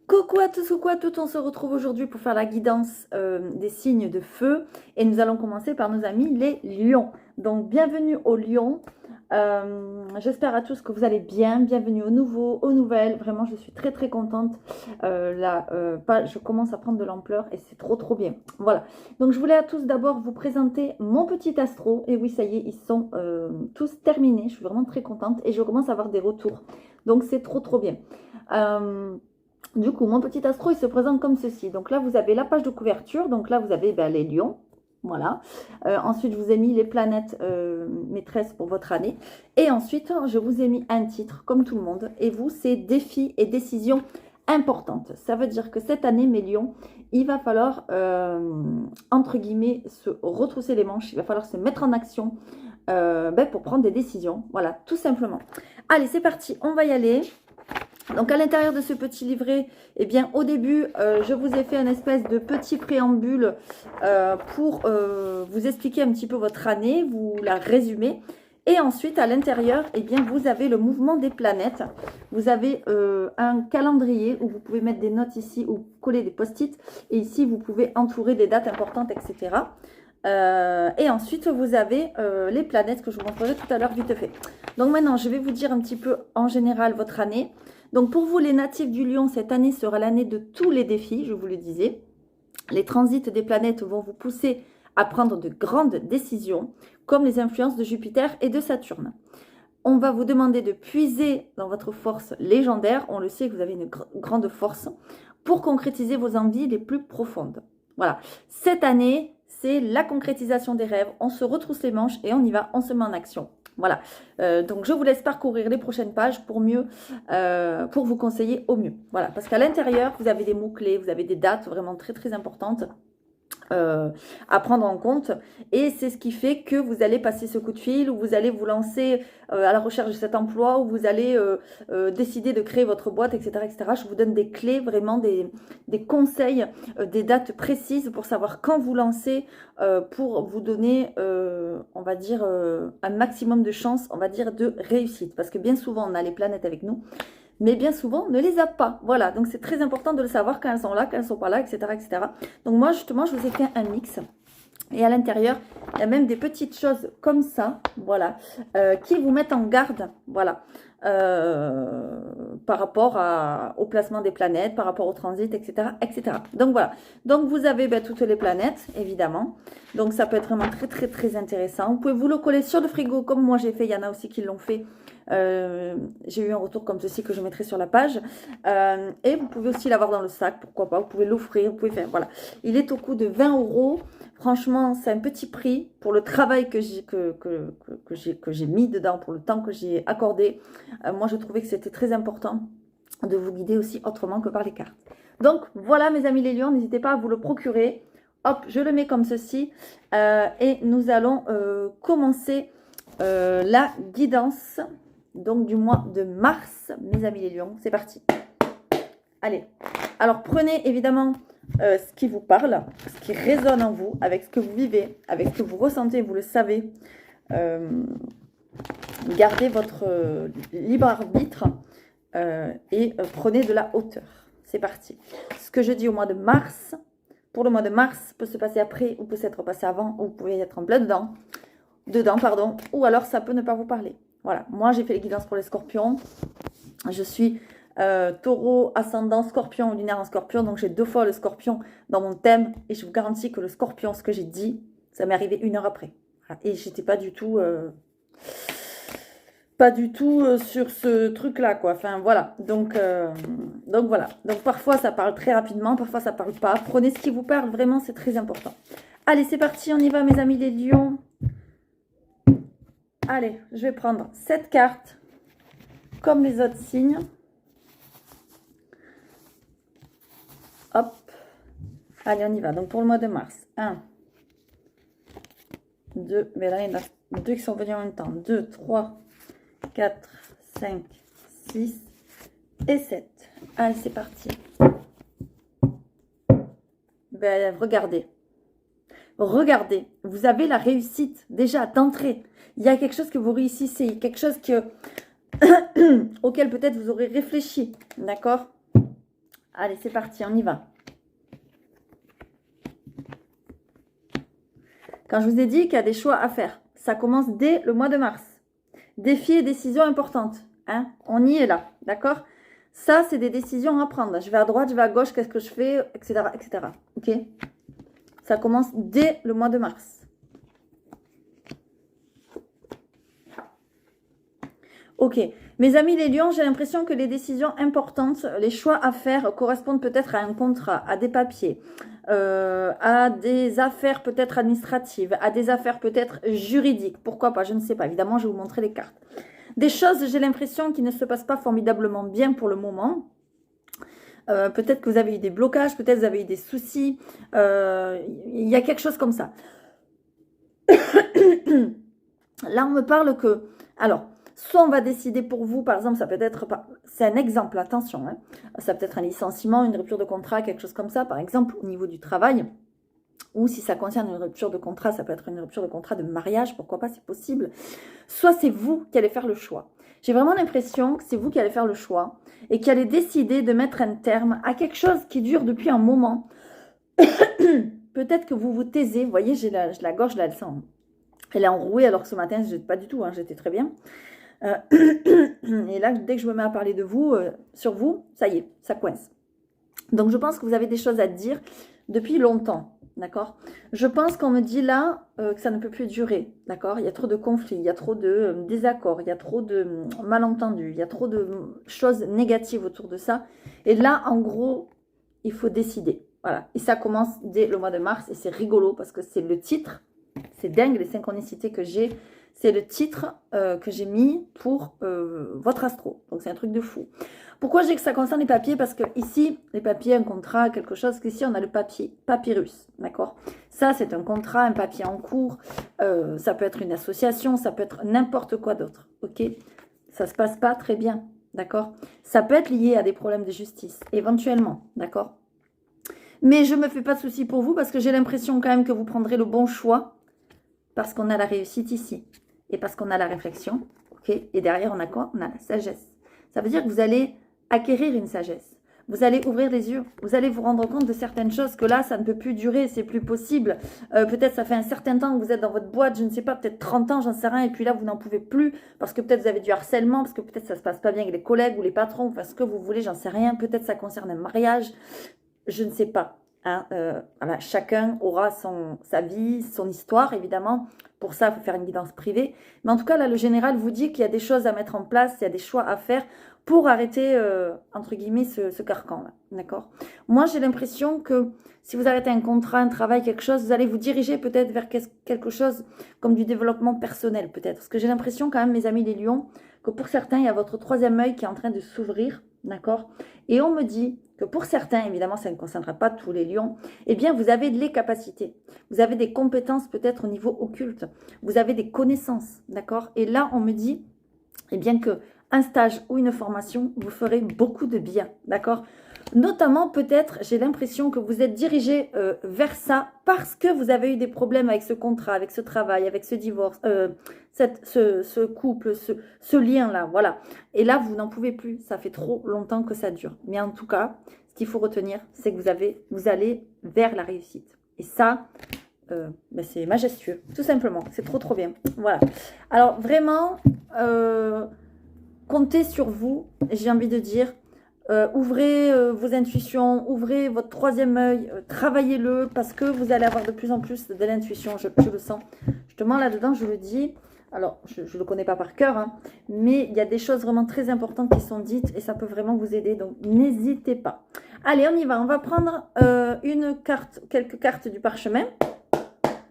Coucou à tous, coucou à toutes, on se retrouve aujourd'hui pour faire la guidance des signes de feu et nous allons commencer par nos amis les lions. Donc bienvenue aux lions, j'espère à tous que vous allez bien, bienvenue aux nouveaux, aux nouvelles, vraiment je suis très contente, je commence à prendre de l'ampleur et c'est trop bien. Voilà, donc je voulais à tous d'abord vous présenter mon petit astro et oui ça y est, ils sont tous terminés, je suis vraiment très contente et je commence à avoir des retours, donc c'est trop bien. Du coup, mon petit astro, il se présente comme ceci. Donc là, vous avez la page de couverture. Donc là, vous avez les lions. Voilà. Ensuite, je vous ai mis les planètes maîtresses pour votre année. Et ensuite, je vous ai mis un titre, comme tout le monde. Et vous, c'est défis et décisions importantes. Ça veut dire que cette année, mes lions, il va falloir, entre guillemets, se retrousser les manches. Il va falloir se mettre en action pour prendre des décisions. Voilà, tout simplement. Allez, c'est parti. On va y aller. Donc à l'intérieur de ce petit livret, eh bien au début, je vous ai fait une espèce de petit préambule pour vous expliquer un petit peu votre année, vous la résumer. Et ensuite, à l'intérieur, eh bien vous avez le mouvement des planètes. Vous avez un calendrier où vous pouvez mettre des notes ici ou coller des post-it. Et ici, vous pouvez entourer des dates importantes, etc. Et ensuite, vous avez les planètes que je vous montrerai tout à l'heure vite fait. Donc maintenant, je vais vous dire un petit peu en général votre année. Donc pour vous, les natifs du Lion, cette année sera l'année de tous les défis, je vous le disais. Les transits des planètes vont vous pousser à prendre de grandes décisions, comme les influences de Jupiter et de Saturne. On va vous demander de puiser dans votre force légendaire, on le sait que vous avez une grande force, pour concrétiser vos envies les plus profondes. Voilà, cette année, c'est la concrétisation des rêves, on se retrousse les manches et on y va, on se met en action. Voilà, donc je vous laisse parcourir les prochaines pages pour pour vous conseiller au mieux. Voilà, parce qu'à l'intérieur, vous avez des mots-clés, vous avez des dates vraiment très importantes à prendre en compte. Et c'est ce qui fait que vous allez passer ce coup de fil, ou vous allez vous lancer à la recherche de cet emploi, ou vous allez décider de créer votre boîte, etc. Je vous donne des clés, vraiment des conseils, des dates précises pour savoir quand vous lancer, pour vous donner, on va dire, un maximum de chances, on va dire, de réussite. Parce que bien souvent, on a les planètes avec nous, mais bien souvent, on ne les a pas. Voilà, donc c'est très important de le savoir quand elles sont là, quand elles ne sont pas là, etc. Donc moi, justement, je vous ai fait un mix. Et à l'intérieur, il y a même des petites choses comme ça, voilà, qui vous mettent en garde, voilà, par rapport au placement des planètes, par rapport au transit, etc. Donc voilà, donc vous avez toutes les planètes, évidemment. Donc ça peut être vraiment très intéressant. Vous pouvez vous le coller sur le frigo, comme moi j'ai fait, il y en a aussi qui l'ont fait. J'ai eu un retour comme ceci que je mettrai sur la page. Et vous pouvez aussi l'avoir dans le sac, pourquoi pas, vous pouvez l'offrir, vous pouvez faire, voilà. Il est au coût de 20 €. Franchement, c'est un petit prix pour le travail que j'ai mis dedans, pour le temps que j'ai accordé. Moi, je trouvais que c'était très important de vous guider aussi autrement que par les cartes. Donc, voilà, mes amis les lions, n'hésitez pas à vous le procurer. Hop, je le mets comme ceci. Et nous allons commencer la guidance donc du mois de mars, mes amis les lions. C'est parti. Allez. Alors, prenez évidemment ce qui vous parle, ce qui résonne en vous, avec ce que vous vivez, avec ce que vous ressentez, vous le savez. Gardez votre libre arbitre et prenez de la hauteur. C'est parti. Ce que je dis au mois de mars, pour le mois de mars, peut se passer après ou peut s'être passé avant, ou vous pouvez être en plein dedans, ou alors ça peut ne pas vous parler. Voilà, moi j'ai fait les guidances pour les scorpions. Je suis taureau, ascendant, scorpion ou lunaire en scorpion. Donc j'ai 2 fois le scorpion dans mon thème. Et je vous garantis que le scorpion, ce que j'ai dit, ça m'est arrivé 1 heure après. Voilà. Et j'étais pas du tout sur ce truc-là, quoi. Enfin, voilà. Donc voilà. Donc parfois, ça parle très rapidement. Parfois, ça parle pas. Prenez ce qui vous parle. Vraiment, c'est très important. Allez, c'est parti. On y va, mes amis les lions. Allez, je vais prendre cette carte comme les autres signes. Hop. Allez, on y va. Donc, pour le mois de mars. 1, 2. Mais là, il y en a 2 qui sont venus en même temps. 2, 3, 4, 5, 6 et 7. Allez, c'est parti. Regardez. Regardez. Vous avez la réussite déjà d'entrée. Il y a quelque chose que vous réussissez. Quelque chose auquel peut-être vous aurez réfléchi. D'accord ? Allez, c'est parti, on y va. Quand je vous ai dit qu'il y a des choix à faire, ça commence dès le mois de mars. Défis et décisions importantes. Hein, on y est là, d'accord? Ça, c'est des décisions à prendre. Je vais à droite, je vais à gauche, qu'est-ce que je fais, etc., etc. Ok? Ça commence dès le mois de mars. Ok. Mes amis les lions, j'ai l'impression que les décisions importantes, les choix à faire correspondent peut-être à un contrat, à des papiers, à des affaires peut-être administratives, à des affaires peut-être juridiques. Pourquoi pas? Je ne sais pas. Évidemment, je vais vous montrer les cartes. Des choses, j'ai l'impression, qui ne se passent pas formidablement bien pour le moment. Peut-être que vous avez eu des blocages, peut-être que vous avez eu des soucis. Il y a quelque chose comme ça. Là, on me parle que... Alors, soit on va décider pour vous, par exemple, ça peut être... C'est un exemple, attention. Hein, ça peut être un licenciement, une rupture de contrat, quelque chose comme ça, par exemple, au niveau du travail. Ou si ça concerne une rupture de contrat, ça peut être une rupture de contrat de mariage, pourquoi pas, c'est possible. Soit c'est vous qui allez faire le choix. J'ai vraiment l'impression que c'est vous qui allez faire le choix et qui allez décider de mettre un terme à quelque chose qui dure depuis un moment. Peut-être que vous vous taisez. Vous voyez, j'ai la gorge, là, elle est enrouée, alors que ce matin, je n'étais pas du tout, hein, j'étais très bien. Et là, dès que je me mets à parler de vous, sur vous, ça y est, ça coince. Donc, je pense que vous avez des choses à dire depuis longtemps. D'accord? Je pense qu'on me dit là que ça ne peut plus durer. D'accord? Il y a trop de conflits, il y a trop de désaccords, il y a trop de malentendus, il y a trop de choses négatives autour de ça. Et là, en gros, il faut décider. Voilà. Et ça commence dès le mois de mars et c'est rigolo parce que c'est le titre. C'est dingue les synchronicités que j'ai. C'est le titre que j'ai mis pour votre astro. Donc c'est un truc de fou. Pourquoi j'ai que ça concerne les papiers? Parce que ici, les papiers, un contrat, quelque chose, qu'ici on a le papier, papyrus, d'accord? Ça, c'est un contrat, un papier en cours, ça peut être une association, ça peut être n'importe quoi d'autre, ok? Ça se passe pas très bien, d'accord? Ça peut être lié à des problèmes de justice, éventuellement, d'accord? Mais je me fais pas de soucis pour vous parce que j'ai l'impression quand même que vous prendrez le bon choix parce qu'on a la réussite ici et parce qu'on a la réflexion, ok? Et derrière, on a quoi? On a la sagesse. Ça veut dire que vous allez acquérir une sagesse. Vous allez ouvrir les yeux. Vous allez vous rendre compte de certaines choses que là, ça ne peut plus durer, c'est plus possible. Peut-être ça fait un certain temps que vous êtes dans votre boîte, je ne sais pas, peut-être 30 ans, j'en sais rien, et puis là, vous n'en pouvez plus parce que peut-être vous avez du harcèlement, parce que peut-être ça ne se passe pas bien avec les collègues ou les patrons, enfin ce que vous voulez, j'en sais rien. Peut-être ça concerne un mariage, je ne sais pas. Hein, voilà, chacun aura sa vie, son histoire, évidemment. Pour ça, il faut faire une guidance privée. Mais en tout cas, là, le général vous dit qu'il y a des choses à mettre en place, il y a des choix à faire pour arrêter, entre guillemets, ce carcan-là. D'accord? Moi, j'ai l'impression que si vous arrêtez un contrat, un travail, quelque chose, vous allez vous diriger peut-être vers quelque chose comme du développement personnel, peut-être. Parce que j'ai l'impression quand même, mes amis les lions, que pour certains, il y a votre troisième œil qui est en train de s'ouvrir. D'accord? Et on me dit que pour certains, évidemment, ça ne concernera pas tous les lions, eh bien, vous avez les capacités. Vous avez des compétences peut-être au niveau occulte. Vous avez des connaissances. D'accord? Et là, on me dit, eh bien, que un stage ou une formation vous ferait beaucoup de bien, d'accord? Notamment, peut-être, j'ai l'impression que vous êtes dirigé vers ça parce que vous avez eu des problèmes avec ce contrat, avec ce travail, avec ce divorce, ce couple, ce lien-là, voilà. Et là, vous n'en pouvez plus, ça fait trop longtemps que ça dure. Mais en tout cas, ce qu'il faut retenir, c'est que vous allez vers la réussite. Et ça, ben c'est majestueux, tout simplement. C'est trop, trop bien. Voilà. Alors, vraiment... comptez sur vous, j'ai envie de dire. Ouvrez vos intuitions, ouvrez votre troisième œil, travaillez-le parce que vous allez avoir de plus en plus de l'intuition, je le sens. Justement, là-dedans, je le dis. Alors, je ne le connais pas par cœur, hein, mais il y a des choses vraiment très importantes qui sont dites et ça peut vraiment vous aider. Donc, n'hésitez pas. Allez, on y va. On va prendre quelques cartes du parchemin.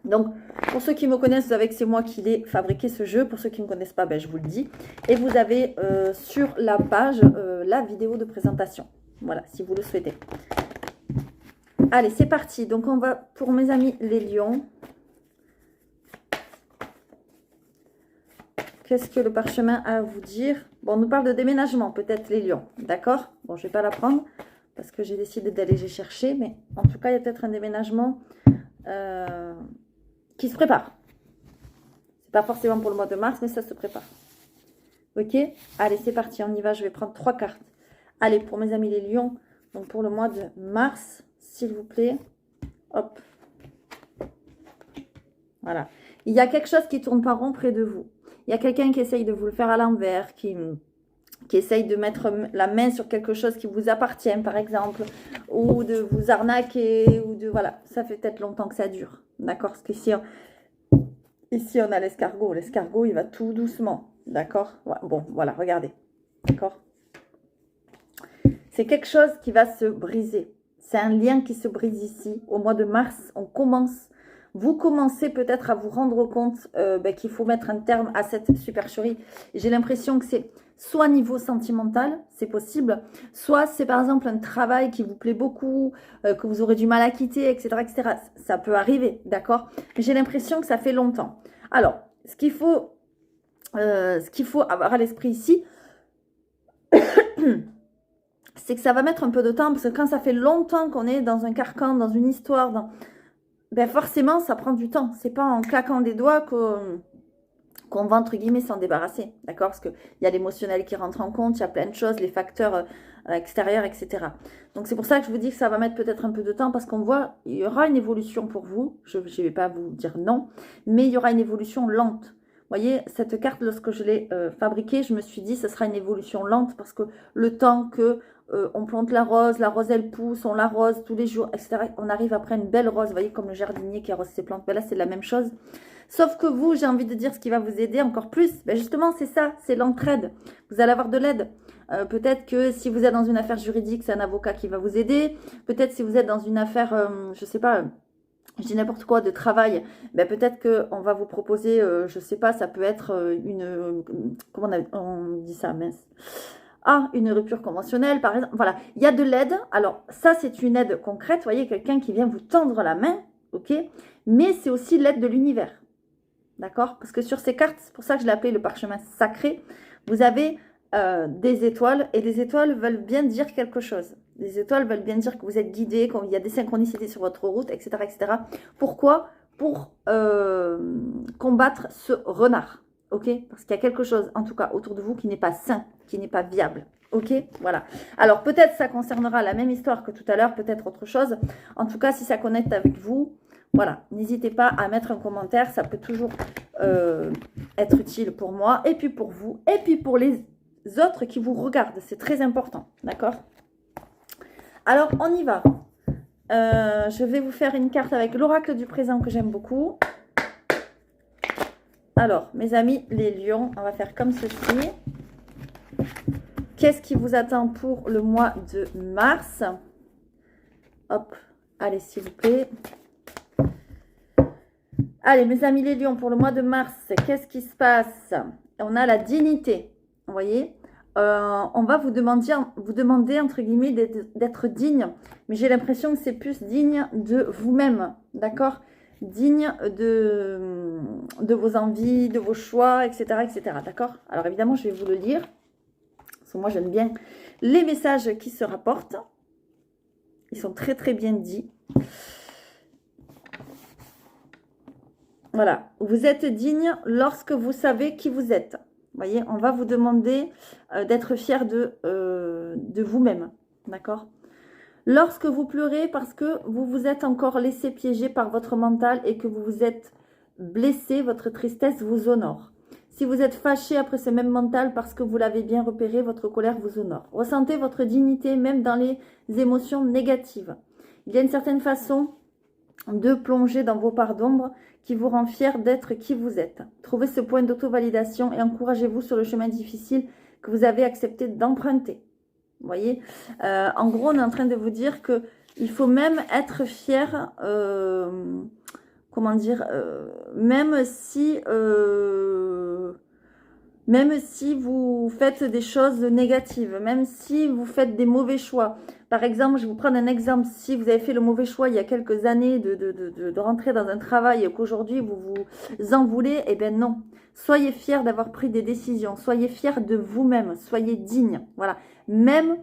Donc, pour ceux qui me connaissent, vous savez que c'est moi qui l'ai fabriqué ce jeu. Pour ceux qui ne me connaissent pas, ben, je vous le dis. Et vous avez sur la page la vidéo de présentation. Voilà, si vous le souhaitez. Allez, c'est parti. Donc, on va, pour mes amis les lions. Qu'est-ce que le parchemin a à vous dire? Bon, on nous parle de déménagement, peut-être les lions. D'accord? Bon, je ne vais pas la prendre parce que j'ai décidé d'aller les chercher. Mais en tout cas, il y a peut-être un déménagement... qui se prépare. C'est pas forcément pour le mois de mars, mais ça se prépare. Ok? Allez, c'est parti, on y va. Je vais prendre 3 cartes. Allez, pour mes amis les lions, Donc, pour le mois de mars, s'il vous plaît. Hop. Voilà. Il y a quelque chose qui ne tourne pas rond près de vous. Il y a quelqu'un qui essaye de vous le faire à l'envers, qui essaye de mettre la main sur quelque chose qui vous appartient, par exemple, ou de vous arnaquer, ou de... Voilà, ça fait peut-être longtemps que ça dure. D'accord? Parce qu'ici, ici, on a l'escargot. L'escargot, il va tout doucement. D'accord? Bon, voilà, regardez. D'accord? C'est quelque chose qui va se briser. C'est un lien qui se brise ici. Au mois de mars, vous commencez peut-être à vous rendre compte qu'il faut mettre un terme à cette supercherie. J'ai l'impression que c'est soit niveau sentimental, c'est possible, soit c'est par exemple un travail qui vous plaît beaucoup, que vous aurez du mal à quitter, etc. etc. Ça peut arriver, d'accord? Mais j'ai l'impression que ça fait longtemps. Alors, ce qu'il faut avoir à l'esprit ici, c'est que ça va mettre un peu de temps, parce que quand ça fait longtemps qu'on est dans un carcan, dans une histoire, ben forcément, ça prend du temps. C'est pas en claquant des doigts qu'on va, entre guillemets, s'en débarrasser, d'accord? Parce qu'il y a l'émotionnel qui rentre en compte, il y a plein de choses, les facteurs extérieurs, etc. Donc, c'est pour ça que je vous dis que ça va mettre peut-être un peu de temps, parce qu'on voit, il y aura une évolution pour vous. Je ne vais pas vous dire non, mais il y aura une évolution lente. Vous voyez, cette carte, lorsque je l'ai fabriquée, je me suis dit, ce sera une évolution lente, parce que le temps que on plante la rose elle pousse, on l'arrose tous les jours, etc. On arrive après une belle rose, vous voyez, comme le jardinier qui arrose ses plantes. Ben là, c'est la même chose. Sauf que vous, j'ai envie de dire, ce qui va vous aider encore plus, ben justement, c'est ça, c'est l'entraide. Vous allez avoir de l'aide. Peut-être que si vous êtes dans une affaire juridique, c'est un avocat qui va vous aider. Peut-être si vous êtes dans une affaire, je sais pas, je dis n'importe quoi, de travail, ben peut-être qu'on va vous proposer, je sais pas, ça peut être comment on dit ça, mince. Ah, une rupture conventionnelle, par exemple. Voilà, il y a de l'aide. Alors, ça, c'est une aide concrète. Vous voyez, quelqu'un qui vient vous tendre la main, ok? Mais c'est aussi l'aide de l'univers, d'accord? Parce que sur ces cartes, c'est pour ça que je l'ai appelé le parchemin sacré, vous avez des étoiles, et les étoiles veulent bien dire quelque chose. Les étoiles veulent bien dire que vous êtes guidé, qu'il y a des synchronicités sur votre route, etc. etc. Pourquoi? Pour combattre ce renard. Ok? Parce qu'il y a quelque chose, en tout cas, autour de vous qui n'est pas sain, qui n'est pas viable. Ok? Voilà. Alors, peut-être ça concernera la même histoire que tout à l'heure, peut-être autre chose. En tout cas, si ça connecte avec vous, voilà. N'hésitez pas à mettre un commentaire. Ça peut toujours être utile pour moi, et puis pour vous, et puis pour les autres qui vous regardent. C'est très important. D'accord? Alors, on y va. Je vais vous faire une carte avec l'oracle du présent que j'aime beaucoup. Alors, mes amis, les lions, on va faire comme ceci. Qu'est-ce qui vous attend pour le mois de mars? Hop, allez, s'il vous plaît. Allez, mes amis, les lions, pour le mois de mars, qu'est-ce qui se passe? On a la dignité, vous voyez. On va vous demander, entre guillemets, d'être digne. Mais j'ai l'impression que c'est plus digne de vous-même, d'accord? Digne de vos envies, de vos choix, etc. etc. D'accord? Alors évidemment, je vais vous le lire. Parce que moi, j'aime bien les messages qui se rapportent. Ils sont très, très bien dits. Voilà. Vous êtes digne lorsque vous savez qui vous êtes. Vous voyez, on va vous demander d'être fier de vous-même. D'accord? Lorsque vous pleurez parce que vous vous êtes encore laissé piéger par votre mental et que vous vous êtes blessé, votre tristesse vous honore. Si vous êtes fâché après ce même mental parce que vous l'avez bien repéré, votre colère vous honore. Ressentez votre dignité même dans les émotions négatives. Il y a une certaine façon de plonger dans vos parts d'ombre qui vous rend fier d'être qui vous êtes. Trouvez ce point d'auto-validation et encouragez-vous sur le chemin difficile que vous avez accepté d'emprunter. Vous voyez, en gros, on est en train de vous dire que il faut même être fier, comment dire, même si vous faites des choses négatives, même si vous faites des mauvais choix. Par exemple, je vais vous prendre un exemple. Si vous avez fait le mauvais choix il y a quelques années de rentrer dans un travail et qu'aujourd'hui vous vous en voulez, eh bien non. Soyez fiers d'avoir pris des décisions. Soyez fiers de vous-même. Soyez digne. Voilà. Même,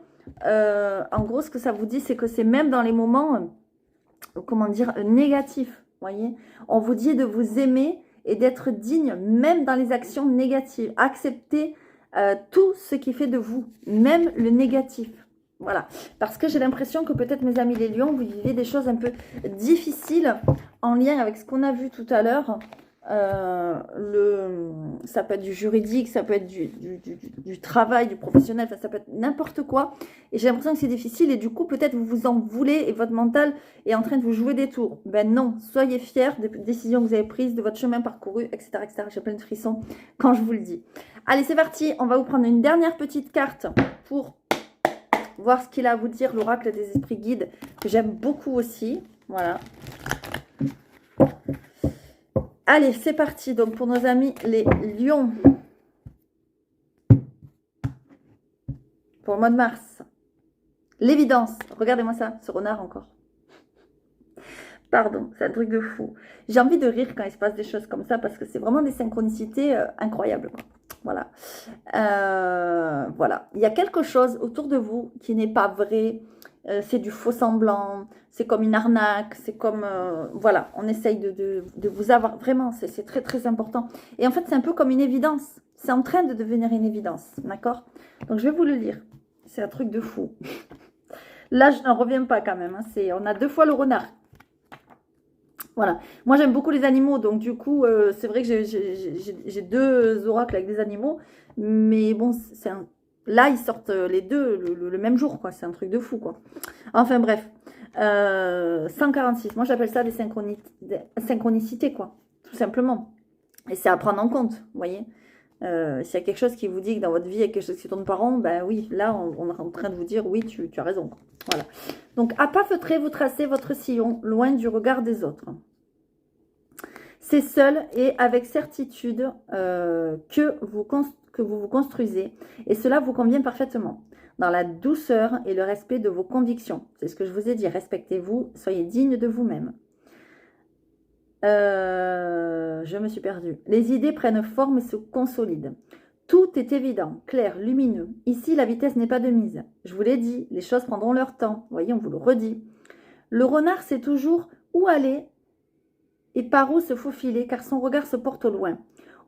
en gros, ce que ça vous dit, c'est que c'est même dans les moments, comment dire, négatifs. Voyez, on vous dit de vous aimer et d'être digne, même dans les actions négatives. Acceptez tout ce qui fait de vous, même le négatif. Voilà, parce que j'ai l'impression que peut-être mes amis les lions, vous vivez des choses un peu difficiles en lien avec ce qu'on a vu tout à l'heure. Ça peut être du juridique, ça peut être du travail, du professionnel, enfin, ça peut être n'importe quoi. Et j'ai l'impression que c'est difficile et du coup, peut-être vous vous en voulez et votre mental est en train de vous jouer des tours. Ben non, soyez fiers des décisions que vous avez prises, de votre chemin parcouru, etc. etc. J'ai plein de frissons quand je vous le dis. Allez, c'est parti. On va vous prendre une dernière petite carte pour voir ce qu'il a à vous dire, l'oracle des esprits guides, que j'aime beaucoup aussi. Voilà. Allez, c'est parti. Donc, pour nos amis, les lions. Pour le mois de mars. L'évidence. Regardez-moi ça, ce renard encore. Pardon, c'est un truc de fou. J'ai envie de rire quand il se passe des choses comme ça parce que c'est vraiment des synchronicités incroyables. Voilà. Voilà. Il y a quelque chose autour de vous qui n'est pas vrai. C'est du faux semblant. C'est comme une arnaque. C'est comme... voilà, on essaye de vous avoir... Vraiment, c'est très, très important. Et en fait, c'est un peu comme une évidence. C'est en train de devenir une évidence. D'accord? Donc, je vais vous le lire. C'est un truc de fou. Là, je n'en reviens pas quand même. Hein. On a 2 fois le renard. Voilà. Moi, j'aime beaucoup les animaux. Donc, du coup, c'est vrai que j'ai 2 oracles avec des animaux. Mais bon, là, ils sortent les deux le même jour, quoi. C'est un truc de fou, quoi. Enfin, bref. 146. Moi, j'appelle ça des synchronicités, quoi. Tout simplement. Et c'est à prendre en compte, vous voyez. S'il y a quelque chose qui vous dit que dans votre vie, il y a quelque chose qui tourne pas rond, ben oui, là, on est en train de vous dire, oui, tu as raison. Voilà. Donc, à pas feutrer, vous tracez votre sillon loin du regard des autres. C'est seul et avec certitude que vous vous construisez. Et cela vous convient parfaitement. Dans la douceur et le respect de vos convictions. C'est ce que je vous ai dit. Respectez-vous, soyez digne de vous-même. Je me suis perdue. Les idées prennent forme et se consolident. Tout est évident, clair, lumineux. Ici, la vitesse n'est pas de mise. Je vous l'ai dit, les choses prendront leur temps. Vous voyez, on vous le redit. Le renard sait toujours où aller et par où se faufiler, car son regard se porte au loin.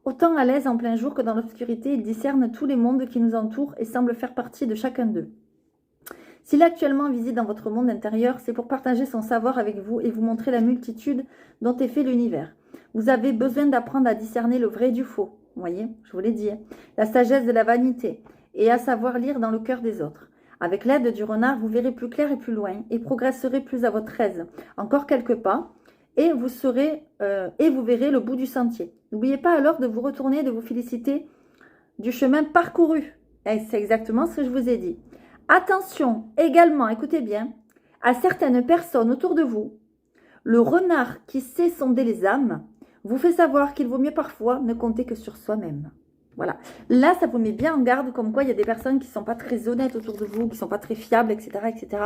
Autant à l'aise en plein jour que dans l'obscurité, il discerne tous les mondes qui nous entourent et semble faire partie de chacun d'eux. S'il est actuellement visite dans votre monde intérieur, c'est pour partager son savoir avec vous et vous montrer la multitude dont est fait l'univers. Vous avez besoin d'apprendre à discerner le vrai du faux. Vous voyez, je vous l'ai dit. La sagesse de la vanité et à savoir lire dans le cœur des autres. Avec l'aide du renard, vous verrez plus clair et plus loin et progresserez plus à votre aise. Encore quelques pas et vous verrez le bout du sentier. N'oubliez pas alors de vous retourner et de vous féliciter du chemin parcouru. Et c'est exactement ce que je vous ai dit. Attention également, écoutez bien, à certaines personnes autour de vous. Le renard qui sait sonder les âmes vous fait savoir qu'il vaut mieux parfois ne compter que sur soi-même. Voilà. Là, ça vous met bien en garde comme quoi il y a des personnes qui ne sont pas très honnêtes autour de vous, qui ne sont pas très fiables, etc., etc.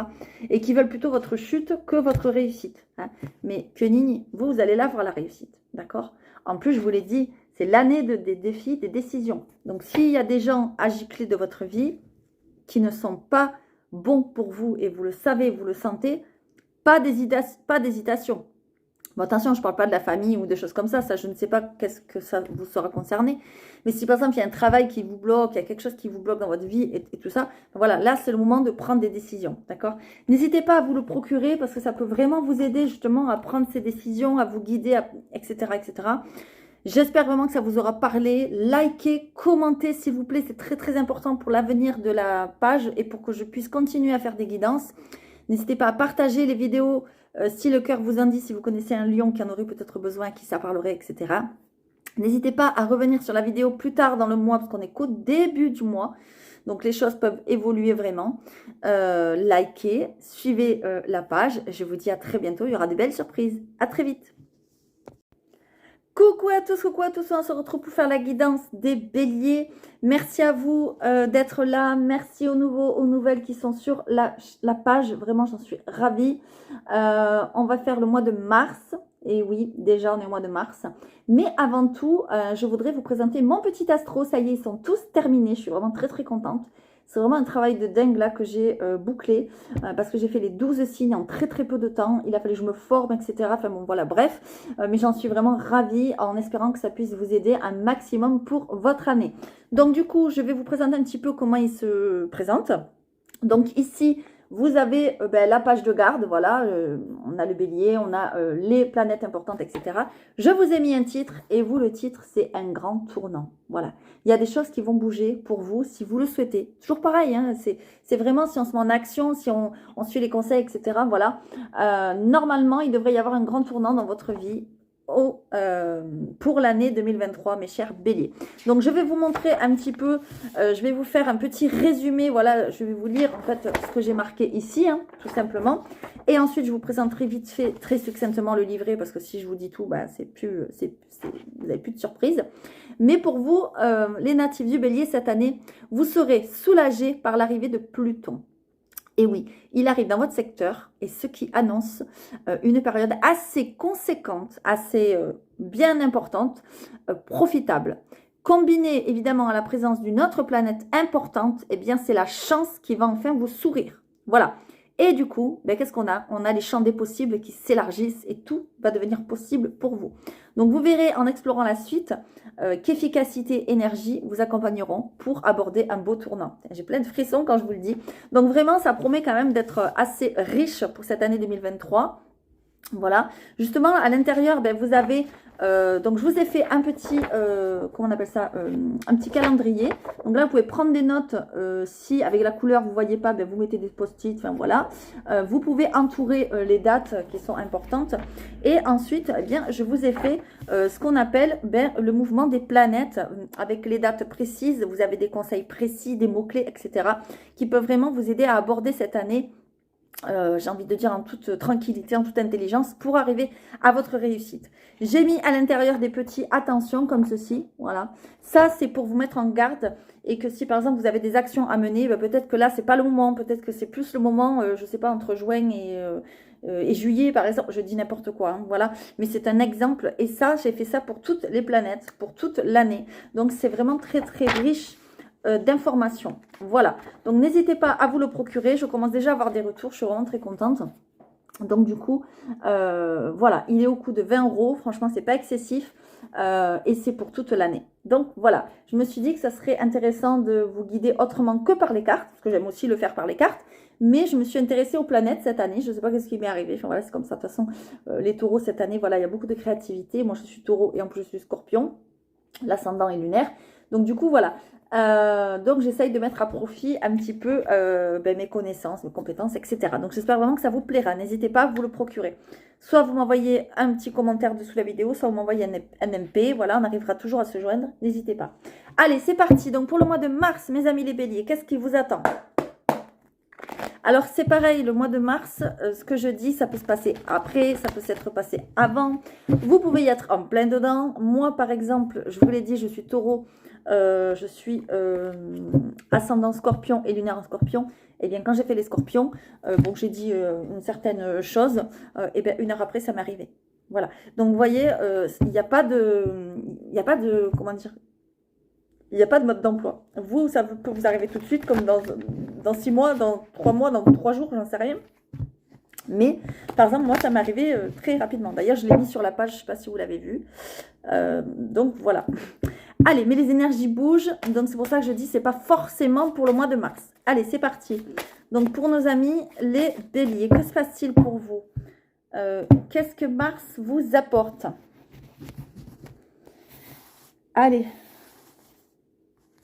et qui veulent plutôt votre chute que votre réussite. Hein. Mais que nini, vous allez là voir la réussite. D'accord? En plus, je vous l'ai dit, c'est l'année des défis, des décisions. Donc, s'il y a des gens à gicler de votre vie qui ne sont pas bons pour vous et vous le savez, vous le sentez, pas d'hésitation. Bon, attention, je ne parle pas de la famille ou des choses comme ça, je ne sais pas qu'est-ce que ça vous sera concerné. Mais si par exemple, il y a un travail qui vous bloque, il y a quelque chose qui vous bloque dans votre vie et tout ça, voilà, là, c'est le moment de prendre des décisions, d'accord? N'hésitez pas à vous le procurer parce que ça peut vraiment vous aider justement à prendre ces décisions, à vous guider, etc., etc. J'espère vraiment que ça vous aura parlé. Likez, commentez s'il vous plaît, c'est très très important pour l'avenir de la page et pour que je puisse continuer à faire des guidances. N'hésitez pas à partager les vidéos si le cœur vous en dit, si vous connaissez un lion qui en aurait peut-être besoin, qui ça parlerait, etc. N'hésitez pas à revenir sur la vidéo plus tard dans le mois, parce qu'on est qu'au début du mois. Donc, les choses peuvent évoluer vraiment. Likez, suivez la page. Je vous dis à très bientôt. Il y aura de belles surprises. À très vite. Coucou à tous, on se retrouve pour faire la guidance des béliers. Merci à vous d'être là, merci aux nouveaux, aux nouvelles qui sont sur la page, vraiment j'en suis ravie. On va faire le mois de mars, et oui, déjà on est au mois de mars. Mais avant tout, je voudrais vous présenter mon petit astro, ça y est, ils sont tous terminés, je suis vraiment très très contente. C'est vraiment un travail de dingue là que j'ai bouclé parce que j'ai fait les 12 signes en très très peu de temps. Il a fallu que je me forme, etc. Enfin bon, voilà, bref. Mais j'en suis vraiment ravie en espérant que ça puisse vous aider un maximum pour votre année. Donc du coup, je vais vous présenter un petit peu comment il se présente. Donc ici, vous avez ben, la page de garde, voilà, on a le bélier, on a les planètes importantes, etc. Je vous ai mis un titre et vous, le titre, c'est un grand tournant. Voilà, il y a des choses qui vont bouger pour vous si vous le souhaitez. Toujours pareil, hein, c'est vraiment si on se met en action, si on suit les conseils, etc. Voilà, normalement, il devrait y avoir un grand tournant dans votre vie pour l'année 2023, mes chers béliers. Donc, je vais vous montrer un petit peu, je vais vous faire un petit résumé. Voilà, je vais vous lire en fait ce que j'ai marqué ici, hein, tout simplement. Et ensuite, je vous présenterai vite fait, très succinctement le livret, parce que si je vous dis tout, bah, vous n'avez plus de surprise. Mais pour vous, les natifs du bélier, cette année, vous serez soulagés par l'arrivée de Pluton. Et oui, il arrive dans votre secteur, et ce qui annonce une période assez conséquente, assez bien importante, profitable. Combiné évidemment à la présence d'une autre planète importante, eh bien c'est la chance qui va enfin vous sourire. Voilà. Et du coup, ben, qu'est-ce qu'on a? On a les champs des possibles qui s'élargissent et tout va devenir possible pour vous. Donc vous verrez en explorant la suite qu'efficacité et énergie vous accompagneront pour aborder un beau tournant. J'ai plein de frissons quand je vous le dis. Donc vraiment, ça promet quand même d'être assez riche pour cette année 2023. Voilà, justement à l'intérieur, ben, vous avez, donc je vous ai fait un petit, comment on appelle ça, un petit calendrier. Donc là, vous pouvez prendre des notes, si avec la couleur vous ne voyez pas, ben, vous mettez des post-it, enfin voilà. Vous pouvez entourer les dates qui sont importantes. Et ensuite, eh bien, je vous ai fait ce qu'on appelle ben, le mouvement des planètes, avec les dates précises. Vous avez des conseils précis, des mots-clés, etc. qui peuvent vraiment vous aider à aborder cette année. J'ai envie de dire en toute tranquillité, en toute intelligence, pour arriver à votre réussite. J'ai mis à l'intérieur des petits attention comme ceci, voilà. Ça, c'est pour vous mettre en garde et que si par exemple vous avez des actions à mener, ben, peut-être que là, c'est pas le moment, peut-être que c'est plus le moment, je sais pas, entre juin et juillet, par exemple, je dis n'importe quoi, hein, voilà. Mais c'est un exemple et ça, j'ai fait ça pour toutes les planètes, pour toute l'année. Donc, c'est vraiment très, très riche d'informations. Voilà. Donc, n'hésitez pas à vous le procurer. Je commence déjà à avoir des retours. Je suis vraiment très contente. Donc, du coup, voilà. Il est au coût de 20 €. Franchement, c'est pas excessif. Et c'est pour toute l'année. Donc, voilà. Je me suis dit que ça serait intéressant de vous guider autrement que par les cartes. Parce que j'aime aussi le faire par les cartes. Mais je me suis intéressée aux planètes cette année. Je ne sais pas ce qui m'est arrivé. Enfin, voilà, c'est comme ça. De toute façon, les taureaux cette année, voilà, il y a beaucoup de créativité. Moi, je suis taureau et en plus, je suis scorpion. L'ascendant est lunaire. Donc, du coup, voilà. Donc j'essaye de mettre à profit un petit peu ben, mes connaissances, mes compétences, etc. Donc j'espère vraiment que ça vous plaira. N'hésitez pas à vous le procurer. Soit vous m'envoyez un petit commentaire dessous la vidéo, soit vous m'envoyez un MP. Voilà, on arrivera toujours à se joindre. N'hésitez pas. Allez, c'est parti. Donc pour le mois de mars, mes amis les béliers, qu'est-ce qui vous attend? Alors c'est pareil, le mois de mars, ce que je dis, ça peut se passer après, ça peut s'être passé avant. Vous pouvez y être en plein dedans. Moi par exemple, je vous l'ai dit, je suis taureau, je suis ascendant scorpion et lunaire en scorpion. Et bien quand j'ai fait les scorpions, bon j'ai dit une certaine chose, et bien 1 heure après ça m'est arrivé. Voilà. Donc vous voyez, il n'y a pas de, comment dire, il n'y a pas de mode d'emploi. Vous, ça peut vous arriver tout de suite, comme dans 6 mois, dans 3 mois, dans 3 jours, j'en sais rien. Mais, par exemple, moi, ça m'est arrivé très rapidement. D'ailleurs, je l'ai mis sur la page, je ne sais pas si vous l'avez vu. Donc, voilà. Allez, mais les énergies bougent. Donc, c'est pour ça que je dis, c'est pas forcément pour le mois de mars. Allez, c'est parti. Donc, pour nos amis, les béliers, que se passe-t-il pour vous? Qu'est-ce que Mars vous apporte? Allez.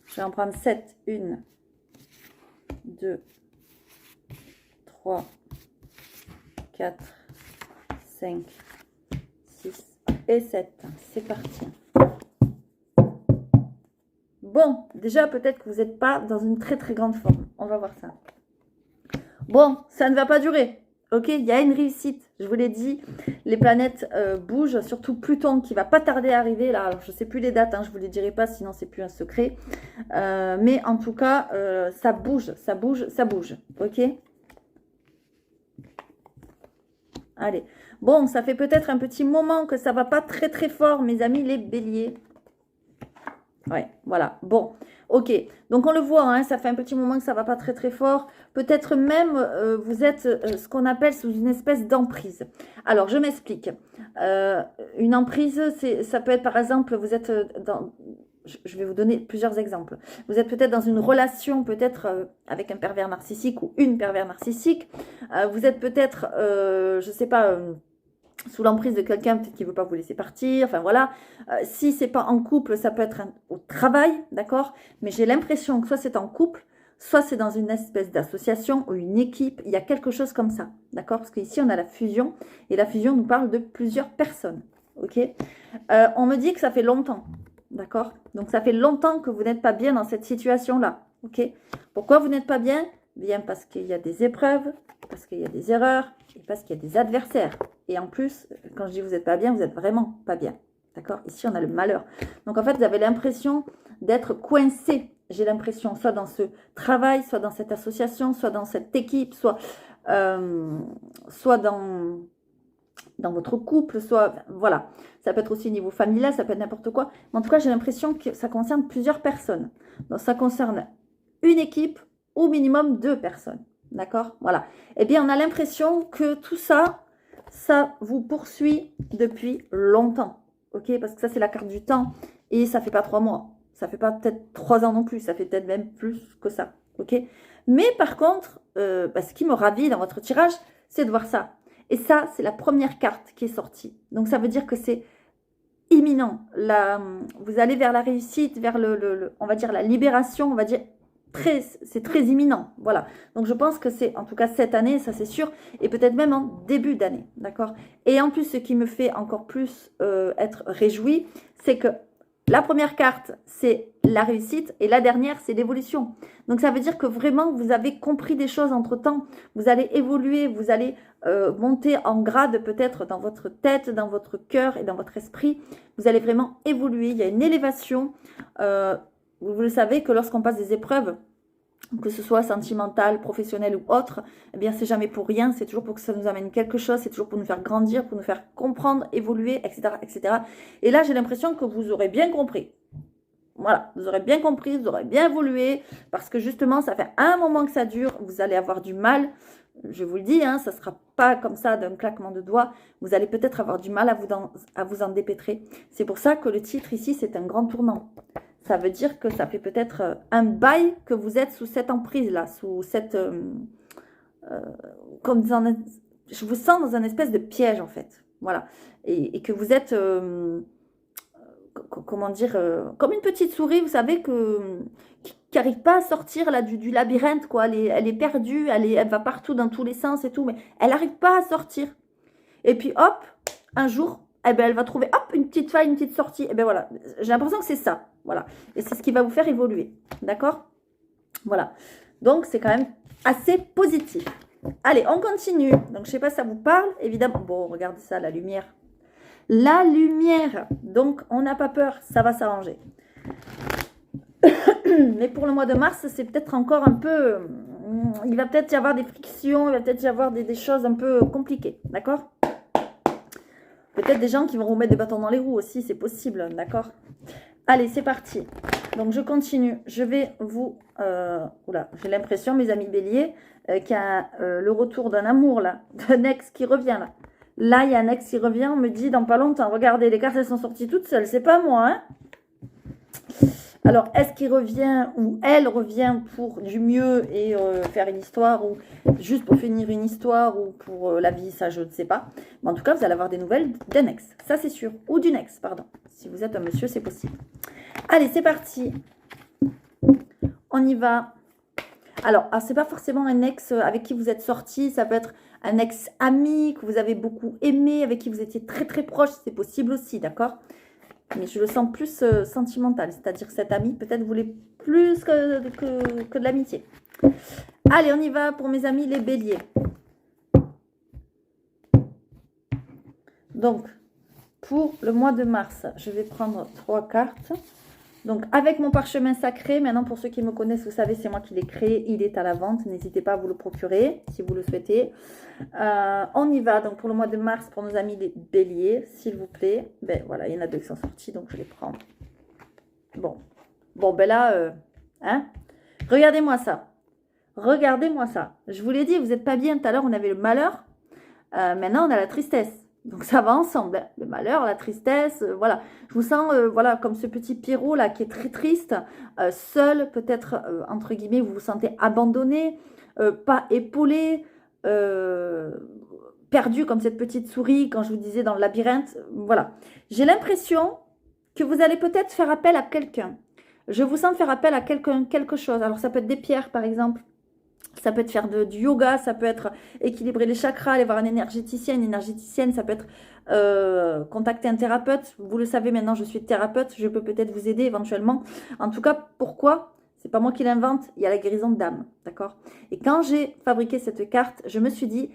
Je vais en prendre 7. 1, 2, 3, 4, 5, 6 et 7. C'est parti. Bon, déjà peut-être que vous n'êtes pas dans une très très grande forme. On va voir ça. Bon, ça ne va pas durer. Ok, il y a une réussite. Je vous l'ai dit, les planètes bougent, surtout Pluton qui va pas tarder à arriver. Là, alors, je ne sais plus les dates, hein, je ne vous les dirai pas, sinon c'est plus un secret. Mais en tout cas, ça bouge, ça bouge, ça bouge. Ok. Allez. Bon, ça fait peut-être un petit moment que ça va pas très très fort, mes amis les béliers. Ouais, voilà. Bon, ok. Donc, on le voit, hein, ça fait un petit moment que ça va pas très, très fort. Peut-être même, vous êtes ce qu'on appelle sous une espèce d'emprise. Alors, je m'explique. Une emprise, ça peut être, par exemple, vous êtes je vais vous donner plusieurs exemples. Vous êtes peut-être dans une relation, peut-être avec un pervers narcissique ou une pervers narcissique. Vous êtes peut-être, je ne sais pas, sous l'emprise de quelqu'un, peut-être qui ne veut pas vous laisser partir. Enfin voilà. Si ce n'est pas en couple, ça peut être au travail, d'accord? Mais j'ai l'impression que soit c'est en couple, soit c'est dans une espèce d'association ou une équipe. Il y a quelque chose comme ça, d'accord? Parce qu'ici, on a la fusion. Et la fusion nous parle de plusieurs personnes, ok? On me dit que ça fait longtemps. D'accord? Donc, ça fait longtemps que vous n'êtes pas bien dans cette situation-là. OK? Pourquoi vous n'êtes pas bien? Bien parce qu'il y a des épreuves, parce qu'il y a des erreurs, et parce qu'il y a des adversaires. Et en plus, quand je dis vous n'êtes pas bien, vous n'êtes vraiment pas bien. D'accord? Ici, on a le malheur. Donc, en fait, vous avez l'impression d'être coincé. J'ai l'impression, soit dans ce travail, soit dans cette association, soit dans cette équipe, soit dans votre couple, soit, voilà, ça peut être aussi au niveau familial, ça peut être n'importe quoi. Mais en tout cas, j'ai l'impression que ça concerne plusieurs personnes. Donc, ça concerne une équipe, au minimum 2 personnes. D'accord? Voilà. Eh bien, on a l'impression que tout ça, ça vous poursuit depuis longtemps. OK? Parce que ça, c'est la carte du temps. Et ça fait pas 3 mois. Ça fait pas peut-être 3 ans non plus. Ça fait peut-être même plus que ça. OK? Mais par contre, ce qui me ravit dans votre tirage, c'est de voir ça. Et ça, c'est la première carte qui est sortie. Donc, ça veut dire que c'est imminent. Vous allez vers la réussite, vers on va dire la libération, on va dire c'est très imminent. Voilà. Donc, je pense que c'est, en tout cas, cette année, ça c'est sûr, et peut-être même en début d'année. D'accord? Et en plus, ce qui me fait encore plus être réjouie, c'est que la première carte, c'est la réussite et la dernière, c'est l'évolution. Donc, ça veut dire que vraiment, vous avez compris des choses entre-temps. Vous allez évoluer, vous allez monter en grade peut-être dans votre tête, dans votre cœur et dans votre esprit. Vous allez vraiment évoluer. Il y a une élévation. Vous le savez que lorsqu'on passe des épreuves, que ce soit sentimental, professionnel ou autre, eh bien, c'est jamais pour rien, c'est toujours pour que ça nous amène quelque chose, c'est toujours pour nous faire grandir, pour nous faire comprendre, évoluer, etc., etc. Et là, j'ai l'impression que vous aurez bien compris. Voilà, vous aurez bien compris, vous aurez bien évolué, parce que justement, ça fait un moment que ça dure, vous allez avoir du mal, je vous le dis, hein, ça ne sera pas comme ça d'un claquement de doigts, vous allez peut-être avoir du mal à vous en dépêtrer. C'est pour ça que le titre ici, c'est un grand tournant. Ça veut dire que ça fait peut-être un bail que vous êtes sous cette emprise-là, sous cette... comme dans je vous sens dans un espèce de piège, en fait. Voilà. Et que vous êtes... comment dire, comme une petite souris, vous savez, qui n'arrive pas à sortir là, du labyrinthe, quoi. Elle est perdue, elle va partout dans tous les sens et tout, mais elle n'arrive pas à sortir. Et puis, hop, un jour, eh ben, elle va trouver, hop, une petite faille, une petite sortie. Et bien voilà, j'ai l'impression que c'est ça. Voilà. Et c'est ce qui va vous faire évoluer. D'accord? Voilà. Donc, c'est quand même assez positif. Allez, on continue. Donc, je ne sais pas si ça vous parle. Évidemment, bon, regardez ça, la lumière. La lumière. Donc, on n'a pas peur, ça va s'arranger. Mais pour le mois de mars, c'est peut-être encore un peu... Il va peut-être y avoir des frictions, il va peut-être y avoir des choses un peu compliquées. D'accord? Peut-être des gens qui vont vous mettre des bâtons dans les roues aussi, c'est possible. D'accord? Allez, c'est parti. Donc, je continue. Je vais vous... oula, j'ai l'impression, mes amis béliers, qu'il y a le retour d'un amour, là. D'un ex qui revient, là. Là, il y a un ex qui revient, on me dit dans pas longtemps. Regardez, les cartes, elles sont sorties toutes seules. C'est pas moi, hein? Alors, est-ce qu'il revient ou elle revient pour du mieux et faire une histoire ou juste pour finir une histoire ou pour la vie, ça, je ne sais pas. Mais en tout cas, vous allez avoir des nouvelles d'un ex. Ça, c'est sûr. Ou d'une ex, pardon. Si vous êtes un monsieur, c'est possible. Allez, c'est parti. On y va. Alors, c'est pas forcément un ex avec qui vous êtes sorti. Ça peut être un ex-ami que vous avez beaucoup aimé, avec qui vous étiez très, très proche. C'est possible aussi, d'accord? Mais je le sens plus sentimental. C'est-à-dire que cet ami, peut-être, voulait plus que de l'amitié. Allez, on y va pour mes amis les béliers. Donc, pour le mois de mars, je vais prendre 3 cartes. Donc, avec mon parchemin sacré, maintenant, pour ceux qui me connaissent, vous savez, c'est moi qui l'ai créé. Il est à la vente. N'hésitez pas à vous le procurer, si vous le souhaitez. On y va. Donc, pour le mois de mars, pour nos amis les béliers, s'il vous plaît. Ben, voilà, il y en a 2 qui sont sortis, donc je les prends. Bon, ben là, hein. Regardez-moi ça. Regardez-moi ça. Je vous l'ai dit, vous n'êtes pas bien. Tout à l'heure, on avait le malheur. Maintenant, on a la tristesse. Donc ça va ensemble, hein. Le malheur, la tristesse, voilà. Je vous sens, voilà, comme ce petit Pierrot là qui est très triste, seul, peut-être, entre guillemets, vous vous sentez abandonné, pas épaulé, perdu comme cette petite souris quand je vous disais dans le labyrinthe. Voilà. J'ai l'impression que vous allez peut-être faire appel à quelqu'un. Je vous sens faire appel à quelqu'un, quelque chose. Alors ça peut être des pierres par exemple. Ça peut être faire du yoga, ça peut être équilibrer les chakras, aller voir un énergéticien, une énergéticienne, ça peut être contacter un thérapeute. Vous le savez maintenant, je suis thérapeute, je peux peut-être vous aider éventuellement. En tout cas, pourquoi? C'est pas moi qui l'invente, il y a la guérison d'âme, d'accord? Et quand j'ai fabriqué cette carte, je me suis dit,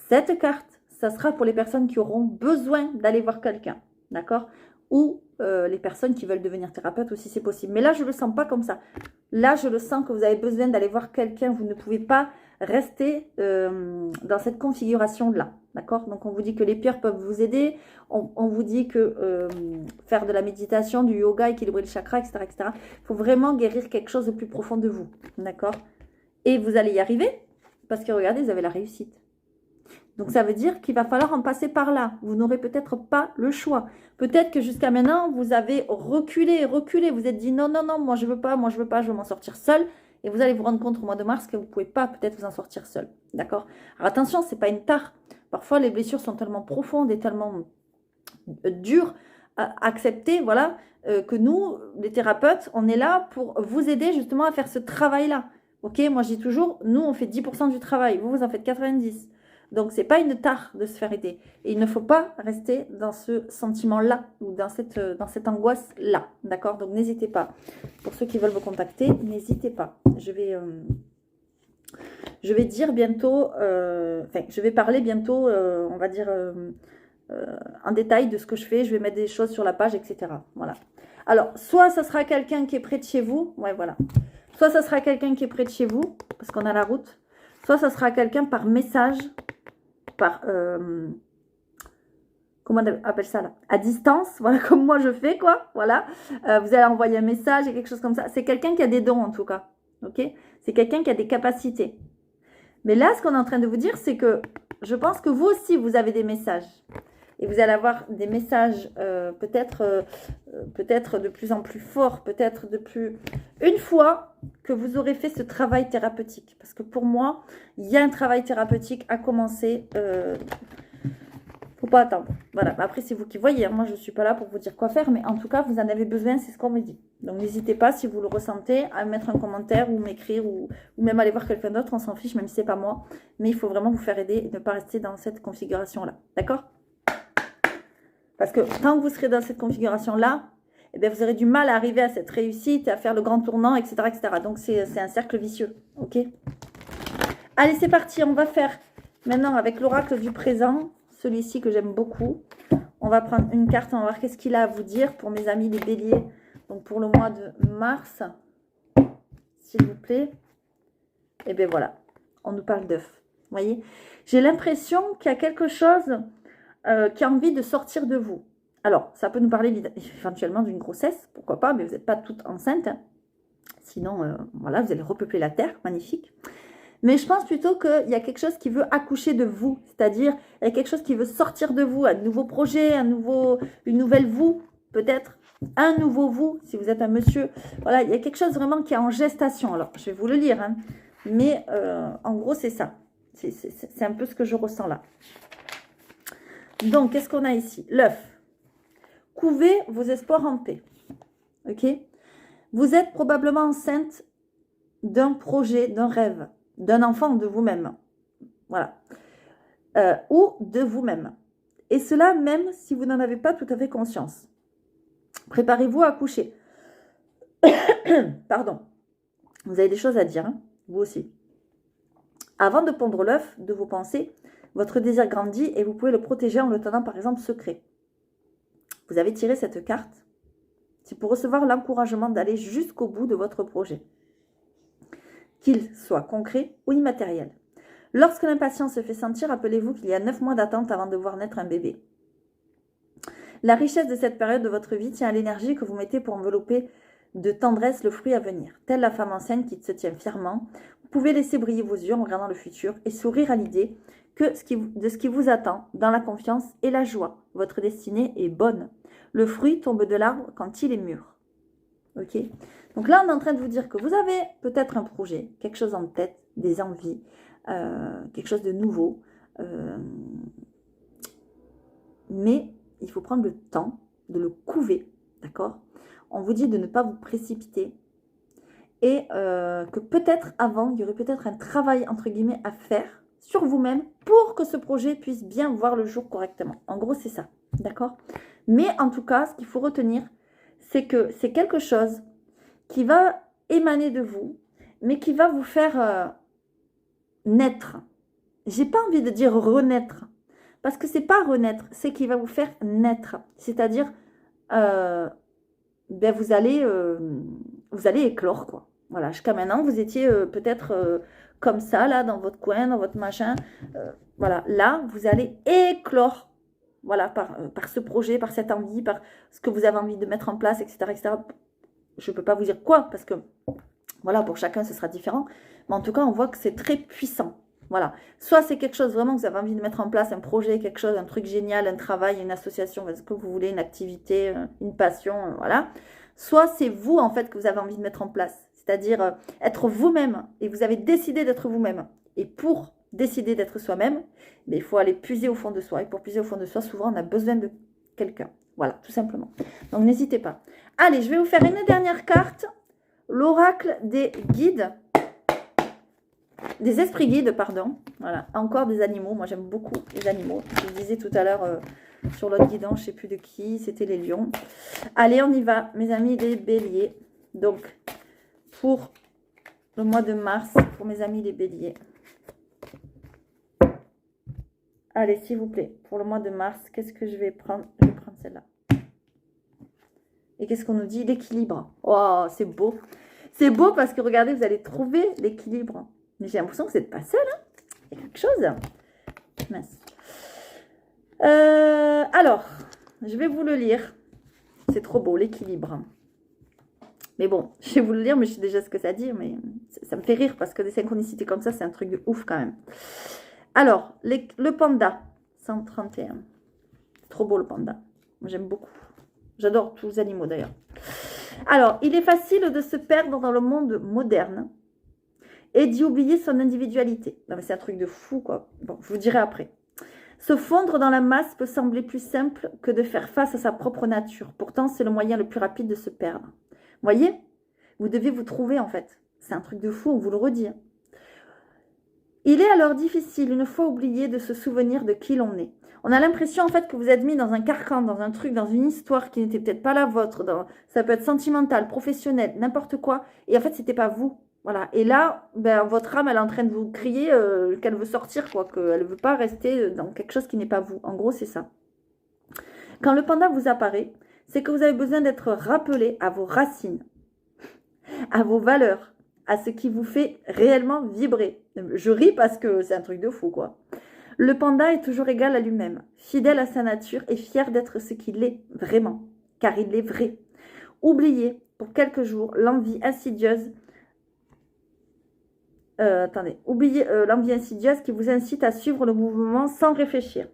cette carte, ça sera pour les personnes qui auront besoin d'aller voir quelqu'un, d'accord? Ou les personnes qui veulent devenir thérapeute aussi, c'est possible. Mais là, je ne le sens pas comme ça. Là, je le sens que vous avez besoin d'aller voir quelqu'un. Vous ne pouvez pas rester dans cette configuration-là. D'accord? Donc, on vous dit que les pierres peuvent vous aider. On vous dit que faire de la méditation, du yoga, équilibrer le chakra, etc., etc. Il faut vraiment guérir quelque chose de plus profond de vous. D'accord? Et vous allez y arriver parce que, regardez, vous avez la réussite. Donc, ça veut dire qu'il va falloir en passer par là. Vous n'aurez peut-être pas le choix. Peut-être que jusqu'à maintenant, vous avez reculé. Vous êtes dit non, non, non, moi je veux pas, je veux m'en sortir seul. Et vous allez vous rendre compte au mois de mars que vous ne pouvez pas peut-être vous en sortir seul. D'accord? Alors attention, ce n'est pas une tare. Parfois, les blessures sont tellement profondes et tellement dures à accepter, voilà, que nous, les thérapeutes, on est là pour vous aider justement à faire ce travail-là. Ok? Moi, je dis toujours, nous, on fait 10% du travail. Vous en faites 90%. Donc, ce n'est pas une tare de se faire aider. Et il ne faut pas rester dans ce sentiment-là ou dans cette angoisse-là. D'accord? Donc, n'hésitez pas. Pour ceux qui veulent me contacter, n'hésitez pas. Je vais dire bientôt, je vais parler bientôt, on va dire, en détail de ce que je fais. Je vais mettre des choses sur la page, etc. Voilà. Alors, soit ça sera quelqu'un qui est près de chez vous. Ouais, voilà. Soit ça sera quelqu'un qui est près de chez vous, parce qu'on a la route. Soit ça sera quelqu'un par message, par, comment on appelle ça là, à distance, voilà, comme moi je fais, quoi, voilà. Vous allez envoyer un message et quelque chose comme ça. C'est quelqu'un qui a des dons, en tout cas, ok? C'est quelqu'un qui a des capacités. Mais là, ce qu'on est en train de vous dire, c'est que je pense que vous aussi, vous avez des messages. Et vous allez avoir des messages peut-être de plus en plus forts, peut-être de plus... Une fois que vous aurez fait ce travail thérapeutique, parce que pour moi, il y a un travail thérapeutique à commencer. Faut pas attendre. Voilà. Après, c'est vous qui voyez. Moi, je ne suis pas là pour vous dire quoi faire, mais en tout cas, vous en avez besoin, c'est ce qu'on me dit. Donc, n'hésitez pas, si vous le ressentez, à mettre un commentaire ou m'écrire ou même aller voir quelqu'un d'autre. On s'en fiche, même si ce n'est pas moi. Mais il faut vraiment vous faire aider et ne pas rester dans cette configuration-là. D'accord? Parce que tant que vous serez dans cette configuration-là, eh bien, vous aurez du mal à arriver à cette réussite, à faire le grand tournant, etc. etc. Donc, c'est un cercle vicieux. Ok? Allez, c'est parti. On va faire maintenant avec l'oracle du présent, celui-ci que j'aime beaucoup. On va prendre une carte, on va voir qu'est-ce qu'il a à vous dire pour mes amis les béliers. Donc, pour le mois de mars, s'il vous plaît. Et bien, voilà. On nous parle d'œufs. Vous voyez? J'ai l'impression qu'il y a quelque chose... qui a envie de sortir de vous. Alors, ça peut nous parler éventuellement d'une grossesse, pourquoi pas, mais vous n'êtes pas toute enceinte. Hein. Sinon, voilà, vous allez repeupler la terre, magnifique. Mais je pense plutôt qu'il y a quelque chose qui veut accoucher de vous, c'est-à-dire il y a quelque chose qui veut sortir de vous, un nouveau projet, une nouvelle vous, peut-être un nouveau vous, si vous êtes un monsieur. Voilà, il y a quelque chose vraiment qui est en gestation. Alors, je vais vous le lire, hein. Mais en gros, c'est ça. C'est un peu ce que je ressens là. Donc, qu'est-ce qu'on a ici? L'œuf. Couvez vos espoirs en paix. Ok? Vous êtes probablement enceinte d'un projet, d'un rêve, d'un enfant ou de vous-même. Voilà. Ou de vous-même. Et cela même si vous n'en avez pas tout à fait conscience. Préparez-vous à accoucher. Pardon. Vous avez des choses à dire, hein? Vous aussi. Avant de pondre l'œuf de vos pensées, votre désir grandit et vous pouvez le protéger en le tenant par exemple secret. Vous avez tiré cette carte. C'est pour recevoir l'encouragement d'aller jusqu'au bout de votre projet. Qu'il soit concret ou immatériel. Lorsque l'impatience se fait sentir, rappelez-vous qu'il y a 9 mois d'attente avant de voir naître un bébé. La richesse de cette période de votre vie tient à l'énergie que vous mettez pour envelopper de tendresse le fruit à venir. Telle la femme enceinte qui se tient fièrement, vous pouvez laisser briller vos yeux en regardant le futur et sourire à l'idée de ce qui vous attend dans la confiance et la joie. Votre destinée est bonne. Le fruit tombe de l'arbre quand il est mûr. Ok? Donc là, on est en train de vous dire que vous avez peut-être un projet, quelque chose en tête, des envies, quelque chose de nouveau. Mais il faut prendre le temps de le couver, d'accord? On vous dit de ne pas vous précipiter et que peut-être avant, il y aurait peut-être un travail, entre guillemets, à faire sur vous-même pour que ce projet puisse bien voir le jour correctement. En gros, c'est ça, d'accord? Mais en tout cas, ce qu'il faut retenir, c'est que c'est quelque chose qui va émaner de vous, mais qui va vous faire naître. J'ai pas envie de dire renaître, parce que c'est pas renaître, c'est qu'il va vous faire naître. C'est-à-dire, ben vous allez éclore, quoi. Voilà, jusqu'à maintenant, vous étiez peut-être comme ça, là, dans votre coin, dans votre machin. Voilà, là, vous allez éclore, voilà, par ce projet, par cette envie, par ce que vous avez envie de mettre en place, etc., etc. Je ne peux pas vous dire quoi, parce que, voilà, pour chacun, ce sera différent. Mais en tout cas, on voit que c'est très puissant. Voilà. Soit c'est quelque chose vraiment que vous avez envie de mettre en place, un projet, quelque chose, un truc génial, un travail, une association, ce que vous voulez, une activité, une passion, voilà. Soit c'est vous, en fait, que vous avez envie de mettre en place. C'est-à-dire être vous-même. Et vous avez décidé d'être vous-même. Et pour décider d'être soi-même, il faut aller puiser au fond de soi. Et pour puiser au fond de soi, souvent, on a besoin de quelqu'un. Voilà, tout simplement. Donc, n'hésitez pas. Allez, je vais vous faire une dernière carte. L'oracle des guides. Des esprits guides, pardon. Voilà, encore des animaux. Moi, j'aime beaucoup les animaux. Je vous disais tout à l'heure sur l'autre guidon, je ne sais plus de qui, c'était les lions. Allez, on y va, mes amis les béliers. Donc, pour le mois de mars, pour mes amis les béliers. Allez, s'il vous plaît, pour le mois de mars, qu'est-ce que je vais prendre? Je vais prendre celle-là. Et qu'est-ce qu'on nous dit? L'équilibre. Oh, c'est beau. C'est beau parce que, regardez, vous allez trouver l'équilibre. Mais j'ai l'impression que vous n'êtes pas seul. Hein, il y a quelque chose. Mince. Alors, je vais vous le lire. C'est trop beau, l'équilibre. Mais bon, je vais vous le lire, mais je sais déjà ce que ça dit. Mais ça me fait rire parce que des synchronicités comme ça, c'est un truc de ouf quand même. Alors, le panda, 131. Trop beau le panda. J'aime beaucoup. J'adore tous les animaux d'ailleurs. Alors, il est facile de se perdre dans le monde moderne et d'y oublier son individualité. Non mais c'est un truc de fou quoi. Bon, je vous dirai après. Se fondre dans la masse peut sembler plus simple que de faire face à sa propre nature. Pourtant, c'est le moyen le plus rapide de se perdre. Voyez? Vous devez vous trouver en fait. C'est un truc de fou, on vous le redit. Il est alors difficile, une fois oublié, de se souvenir de qui l'on est. On a l'impression en fait que vous êtes mis dans un carcan, dans un truc, dans une histoire qui n'était peut-être pas la vôtre. Ça peut être sentimental, professionnel, n'importe quoi. Et en fait, c'était pas vous. Voilà. Et là, ben, votre âme, elle est en train de vous crier qu'elle veut sortir, quoi, qu'elle ne veut pas rester dans quelque chose qui n'est pas vous. En gros, c'est ça. Quand le panda vous apparaît, c'est que vous avez besoin d'être rappelé à vos racines, à vos valeurs, à ce qui vous fait réellement vibrer. Je ris parce que c'est un truc de fou, quoi. Le panda est toujours égal à lui-même, fidèle à sa nature et fier d'être ce qu'il est vraiment, car il est vrai. Oubliez pour quelques jours l'envie insidieuse. Oubliez l'envie insidieuse qui vous incite à suivre le mouvement sans réfléchir.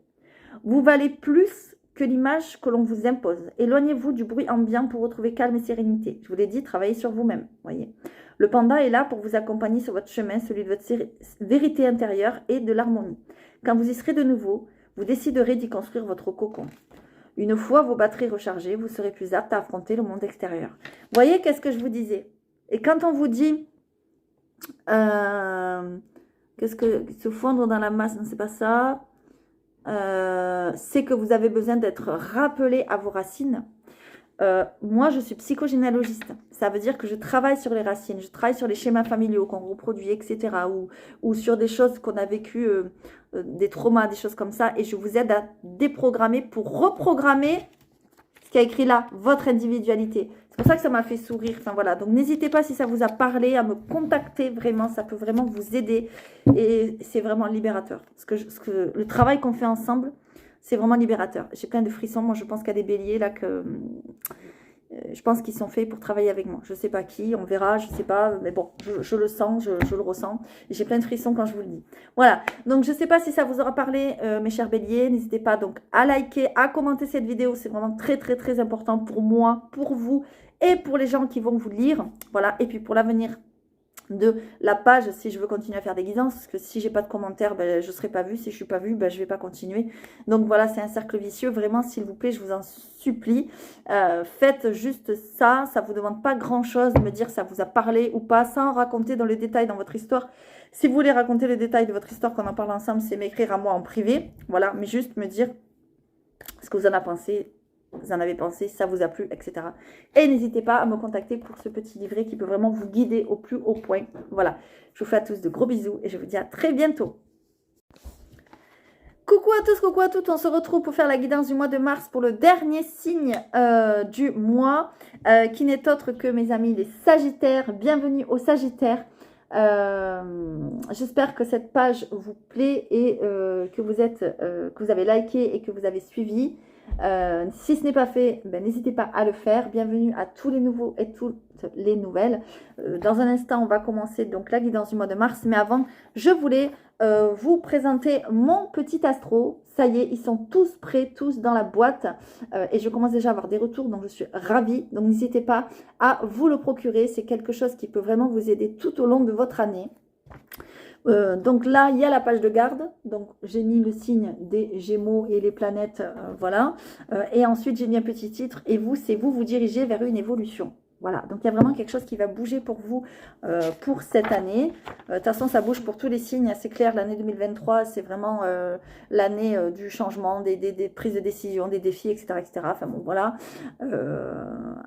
Vous valez plus que l'image que l'on vous impose. Éloignez-vous du bruit ambiant pour retrouver calme et sérénité. Je vous l'ai dit, travaillez sur vous-même. Voyez. Le panda est là pour vous accompagner sur votre chemin, celui de votre vérité intérieure et de l'harmonie. Quand vous y serez de nouveau, vous déciderez d'y construire votre cocon. Une fois vos batteries rechargées, vous serez plus apte à affronter le monde extérieur. Voyez, qu'est-ce que je vous disais? Et quand on vous dit... qu'est-ce que se fondre dans la masse, non, c'est pas ça. C'est que vous avez besoin d'être rappelé à vos racines. Moi, je suis psychogénéalogiste. Ça veut dire que je travaille sur les racines, je travaille sur les schémas familiaux qu'on reproduit, etc. Ou sur des choses qu'on a vécues, des traumas, des choses comme ça. Et je vous aide à déprogrammer pour reprogrammer ce qui a écrit là, votre individualité. C'est pour ça que ça m'a fait sourire. Enfin voilà, donc n'hésitez pas si ça vous a parlé à me contacter vraiment. Ça peut vraiment vous aider et c'est vraiment libérateur. Le travail qu'on fait ensemble, c'est vraiment libérateur. J'ai plein de frissons. Moi, je pense qu'il y a des béliers là Je pense qu'ils sont faits pour travailler avec moi. Je ne sais pas qui, on verra, je ne sais pas. Mais bon, je le sens, je le ressens. J'ai plein de frissons quand je vous le dis. Voilà. Donc, je ne sais pas si ça vous aura parlé, mes chers béliers. N'hésitez pas donc à liker, à commenter cette vidéo. C'est vraiment très, très, très important pour moi, pour vous et pour les gens qui vont vous lire. Voilà. Et puis, pour l'avenir de la page, si je veux continuer à faire des guidances, parce que si j'ai pas de commentaires, ben, je ne serai pas vue. Si je suis pas vue, ben, je vais pas continuer. Donc voilà, c'est un cercle vicieux. Vraiment, s'il vous plaît, je vous en supplie, faites juste ça. Ça vous demande pas grand chose de me dire ça vous a parlé ou pas, sans raconter dans le détail dans votre histoire. Si vous voulez raconter le détail de votre histoire, qu'on en parle ensemble, c'est m'écrire à moi en privé. Voilà, mais juste me dire ce que vous en avez pensé. Vous en avez pensé, ça vous a plu, etc. Et n'hésitez pas à me contacter pour ce petit livret qui peut vraiment vous guider au plus haut point. Voilà, je vous fais à tous de gros bisous et je vous dis à très bientôt. Coucou à tous, coucou à toutes, on se retrouve pour faire la guidance du mois de mars pour le dernier signe du mois, qui n'est autre que mes amis les Sagittaires. Bienvenue aux Sagittaires. J'espère que cette page vous plaît et que vous avez liké et que vous avez suivi. Si ce n'est pas fait, ben, n'hésitez pas à le faire. Bienvenue à tous les nouveaux et toutes les nouvelles. Dans un instant, on va commencer donc la guidance du mois de mars. Mais avant, je voulais vous présenter mon petit astro. Ça y est, ils sont tous prêts, tous dans la boîte. Et je commence déjà à avoir des retours, donc je suis ravie. Donc n'hésitez pas à vous le procurer. C'est quelque chose qui peut vraiment vous aider tout au long de votre année. Donc là, il y a la page de garde. Donc, j'ai mis le signe des Gémeaux et les planètes, voilà. Et ensuite, j'ai mis un petit titre. Et vous, c'est vous dirigez vers une évolution. Voilà, donc il y a vraiment quelque chose qui va bouger pour vous pour cette année. De toute façon, ça bouge pour tous les signes, c'est clair. L'année 2023, c'est vraiment l'année du changement, des prises de décision, des défis, etc. etc. Enfin bon, voilà.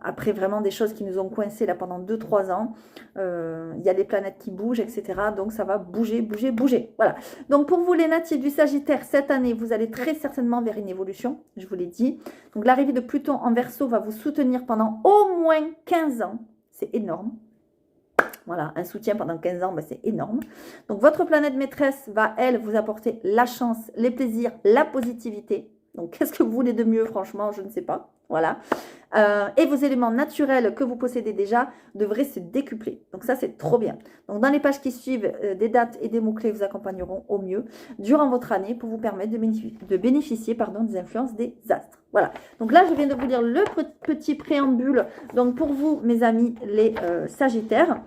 Après, vraiment des choses qui nous ont coincés là pendant 2-3 ans. Il y a les planètes qui bougent, etc. Donc, ça va bouger, bouger, bouger. Voilà. Donc, pour vous, les natifs du Sagittaire, cette année, vous allez très certainement vers une évolution, je vous l'ai dit. Donc, l'arrivée de Pluton en Verseau va vous soutenir pendant au moins 15 ans. C'est énorme. Voilà, un soutien pendant 15 ans, ben c'est énorme. Donc, votre planète maîtresse va, elle, vous apporter la chance, les plaisirs, la positivité. Donc, qu'est-ce que vous voulez de mieux? Franchement, je ne sais pas. Voilà. Et vos éléments naturels que vous possédez déjà devraient se décupler. Donc ça, c'est trop bien. Donc dans les pages qui suivent, des dates et des mots-clés vous accompagneront au mieux durant votre année pour vous permettre de bénéficier des influences des astres. Voilà. Donc là, je viens de vous lire le petit préambule. Donc pour vous, mes amis, les Sagittaires.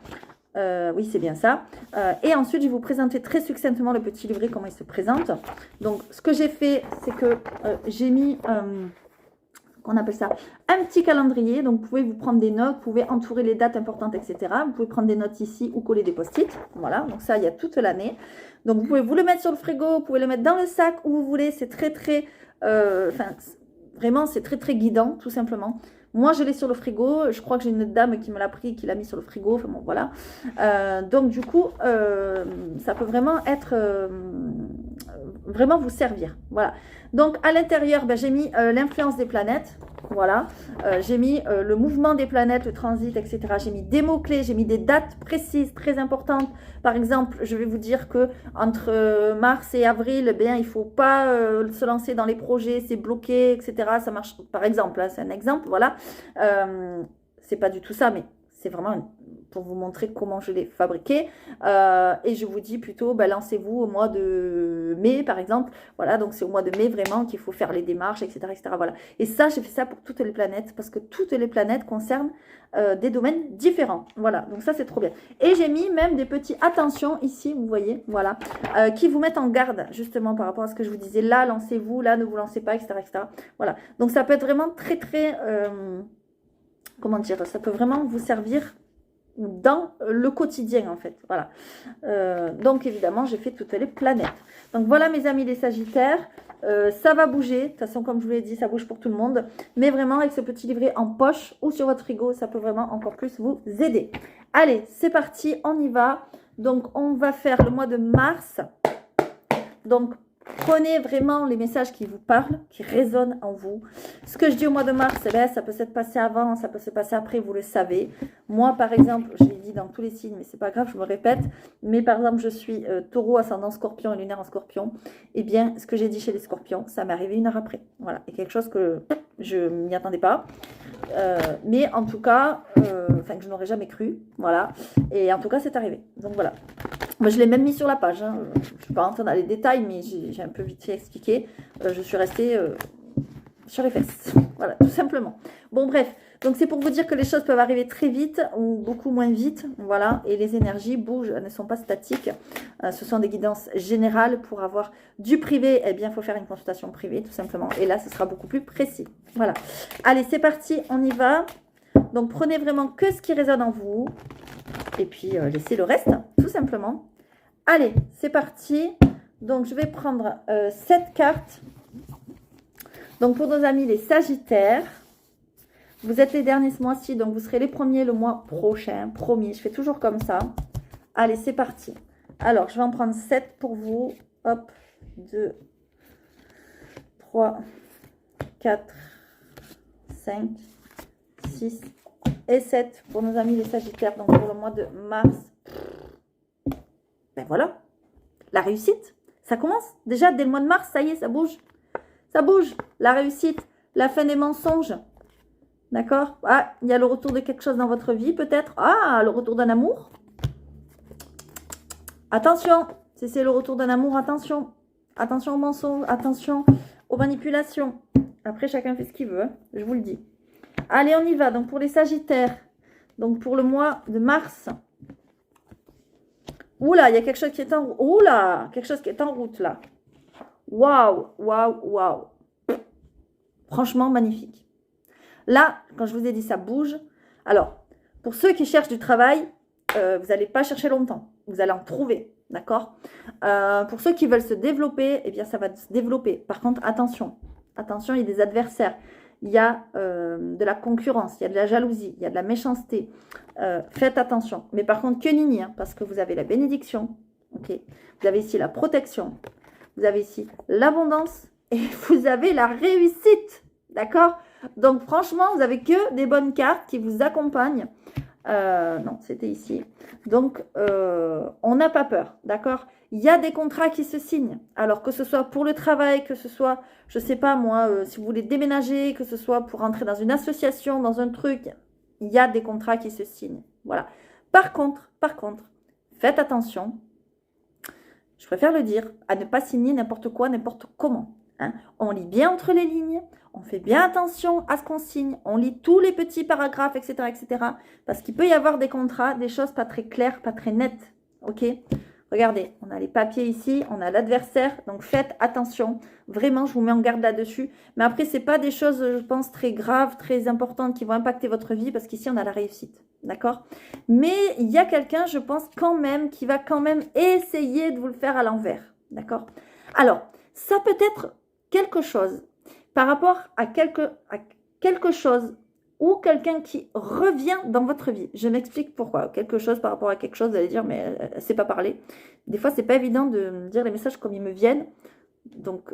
Oui, c'est bien ça. Et ensuite, je vais vous présenter très succinctement le petit livret, comment il se présente. Donc, ce que j'ai fait, c'est que j'ai mis... on appelle ça un petit calendrier. Donc, vous pouvez vous prendre des notes, vous pouvez entourer les dates importantes, etc. Vous pouvez prendre des notes ici ou coller des post-it. Voilà, donc ça, il y a toute l'année. Donc, vous pouvez vous le mettre sur le frigo, vous pouvez le mettre dans le sac où vous voulez. C'est très, très... vraiment, c'est très, très guidant, tout simplement. Moi, je l'ai sur le frigo. Je crois que j'ai une dame qui me l'a pris, qui l'a mis sur le frigo. Enfin bon, voilà. Donc, du coup, ça peut vraiment être... vraiment vous servir. Voilà. Donc, à l'intérieur, ben, j'ai mis l'influence des planètes. Voilà. J'ai mis le mouvement des planètes, le transit, etc. J'ai mis des mots-clés, j'ai mis des dates précises, très importantes. Par exemple, je vais vous dire que entre mars et avril, bien, il ne faut pas se lancer dans les projets, c'est bloqué, etc. Ça marche, par exemple, hein, c'est un exemple, voilà. C'est pas du tout ça, mais c'est vraiment pour vous montrer comment je l'ai fabriqué. Et je vous dis plutôt, ben, lancez-vous au mois de mai, par exemple. Voilà, donc c'est au mois de mai vraiment qu'il faut faire les démarches, etc., etc. Voilà. Et ça, j'ai fait ça pour toutes les planètes, parce que toutes les planètes concernent des domaines différents. Voilà, donc ça, c'est trop bien. Et j'ai mis même des petits attentions ici, vous voyez, voilà, qui vous mettent en garde, justement, par rapport à ce que je vous disais. Là, lancez-vous, là, ne vous lancez pas, etc., etc. Voilà, donc ça peut être vraiment très, très... comment dire, ça peut vraiment vous servir dans le quotidien, en fait. Voilà. Donc, évidemment, j'ai fait toutes les planètes. Donc, voilà, mes amis les Sagittaires. Ça va bouger. De toute façon, comme je vous l'ai dit, ça bouge pour tout le monde. Mais vraiment, avec ce petit livret en poche ou sur votre frigo, ça peut vraiment encore plus vous aider. Allez, c'est parti, on y va. Donc, on va faire le mois de mars. Donc, prenez vraiment les messages qui vous parlent, qui résonnent en vous. Ce que je dis au mois de mars, eh bien, ça peut s'être passé avant, ça peut se passer après, vous le savez. Moi, par exemple, je l'ai dit dans tous les signes, mais c'est pas grave, je me répète. Mais par exemple, je suis taureau, ascendant scorpion et lunaire en scorpion. Eh bien, ce que j'ai dit chez les scorpions, ça m'est arrivé 1 heure après. Voilà, et quelque chose que je m'y attendais pas. Mais en tout cas, que je n'aurais jamais cru. Voilà. Et en tout cas, c'est arrivé. Donc voilà. Moi, je l'ai même mis sur la page. Hein. Je ne suis pas rentrée dans les détails, mais j'ai un peu vite fait expliquer. Je suis restée sur les fesses. Voilà, tout simplement. Bon, bref. Donc, c'est pour vous dire que les choses peuvent arriver très vite ou beaucoup moins vite. Voilà. Et les énergies bougent, elles ne sont pas statiques. Ce sont des guidances générales. Pour avoir du privé, eh bien, il faut faire une consultation privée, tout simplement. Et là, ce sera beaucoup plus précis. Voilà. Allez, c'est parti. On y va. Donc, prenez vraiment que ce qui résonne en vous. Et puis, laissez le reste, tout simplement. Allez, c'est parti. Donc, je vais prendre 7 cartes. Donc, pour nos amis, les Sagittaires. Vous êtes les derniers ce mois-ci, donc vous serez les premiers le mois prochain. Promis, je fais toujours comme ça. Allez, c'est parti. Alors, je vais en prendre 7 pour vous. Hop, 2, 3, 4, 5, 6 et 7 pour nos amis les Sagittaires. Donc, pour le mois de mars. Ben voilà, la réussite, ça commence. Déjà, dès le mois de mars, ça y est, ça bouge. Ça bouge, la réussite, la fin des mensonges. D'accord? Ah, il y a le retour de quelque chose dans votre vie, peut-être. Ah, le retour d'un amour. Attention, si c'est le retour d'un amour, attention. Attention aux mensonges, attention aux manipulations. Après, chacun fait ce qu'il veut, hein, je vous le dis. Allez, on y va. Donc, pour les Sagittaires, donc pour le mois de mars. Oula, il y a quelque chose qui est en route. Oula, quelque chose qui est en route, là. Waouh, waouh, waouh. Franchement, magnifique. Là, quand je vous ai dit ça bouge. Alors, pour ceux qui cherchent du travail, vous n'allez pas chercher longtemps. Vous allez en trouver, d'accord? Pour ceux qui veulent se développer, eh bien, ça va se développer. Par contre, attention. Attention, il y a des adversaires. Il y a de la concurrence, il y a de la jalousie, il y a de la méchanceté. Faites attention. Mais par contre, que nini, hein, parce que vous avez la bénédiction. Okay, vous avez ici la protection. Vous avez ici l'abondance. Et vous avez la réussite. D'accord? Donc, franchement, vous n'avez que des bonnes cartes qui vous accompagnent. Non, c'était ici. Donc, on n'a pas peur. D'accord? Il y a des contrats qui se signent. Alors, que ce soit pour le travail, que ce soit, je ne sais pas moi, si vous voulez déménager, que ce soit pour entrer dans une association, dans un truc, il y a des contrats qui se signent. Voilà. Par contre, faites attention. Je préfère le dire, à ne pas signer n'importe quoi, n'importe comment. Hein. On lit bien entre les lignes, on fait bien attention à ce qu'on signe, on lit tous les petits paragraphes, etc., etc. Parce qu'il peut y avoir des contrats, des choses pas très claires, pas très nettes. Ok? Regardez, on a les papiers ici, on a l'adversaire, donc faites attention. Vraiment, je vous mets en garde là-dessus. Mais après, ce n'est pas des choses, je pense, très graves, très importantes qui vont impacter votre vie, parce qu'ici, on a la réussite. D'accord? Mais il y a quelqu'un, je pense, quand même, qui va quand même essayer de vous le faire à l'envers. D'accord? Alors, ça peut être quelque chose par rapport à quelque chose ou quelqu'un qui revient dans votre vie. Je m'explique pourquoi. Quelque chose par rapport à quelque chose, vous allez dire, mais elle ne sait pas parler. Des fois, c'est pas évident de me dire les messages comme ils me viennent. Donc,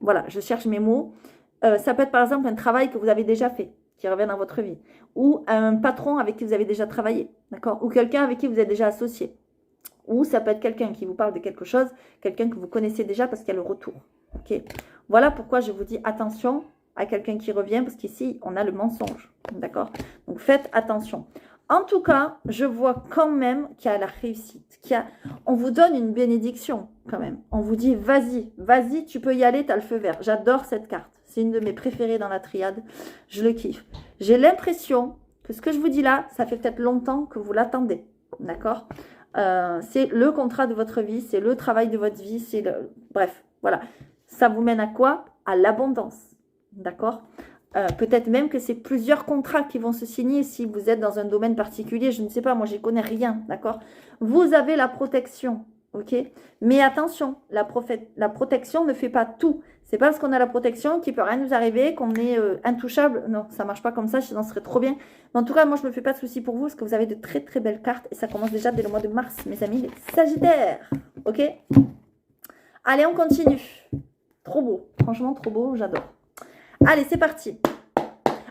voilà, je cherche mes mots. Ça peut être par exemple un travail que vous avez déjà fait, qui revient dans votre vie. Ou un patron avec qui vous avez déjà travaillé. D'accord? Ou quelqu'un avec qui vous êtes déjà associé. Ou ça peut être quelqu'un qui vous parle de quelque chose, quelqu'un que vous connaissez déjà parce qu'il y a le retour. Ok? Voilà pourquoi je vous dis attention à quelqu'un qui revient, parce qu'ici, on a le mensonge. D'accord? Donc, faites attention. En tout cas, je vois quand même qu'il y a la réussite. On vous donne une bénédiction, quand même. On vous dit, vas-y, vas-y, tu peux y aller, tu as le feu vert. J'adore cette carte. C'est une de mes préférées dans la triade. Je le kiffe. J'ai l'impression que ce que je vous dis là, ça fait peut-être longtemps que vous l'attendez. D'accord? C'est le contrat de votre vie, c'est le travail de votre vie, c'est le... Bref, voilà. Ça vous mène à quoi? À l'abondance. D'accord? Peut-être même que c'est plusieurs contrats qui vont se signer si vous êtes dans un domaine particulier. Je ne sais pas, moi, je n'y connais rien. D'accord? Vous avez la protection. Ok? Mais attention, la protection ne fait pas tout. C'est pas parce qu'on a la protection qu'il peut rien nous arriver, qu'on est intouchable. Non, ça marche pas comme ça, sinon ce serait trop bien. Mais en tout cas, moi, je me fais pas de soucis pour vous, parce que vous avez de très, très belles cartes. Et ça commence déjà dès le mois de mars, mes amis, les Sagittaires. Ok? Allez, on continue. Trop beau. Franchement, trop beau. J'adore. Allez, c'est parti.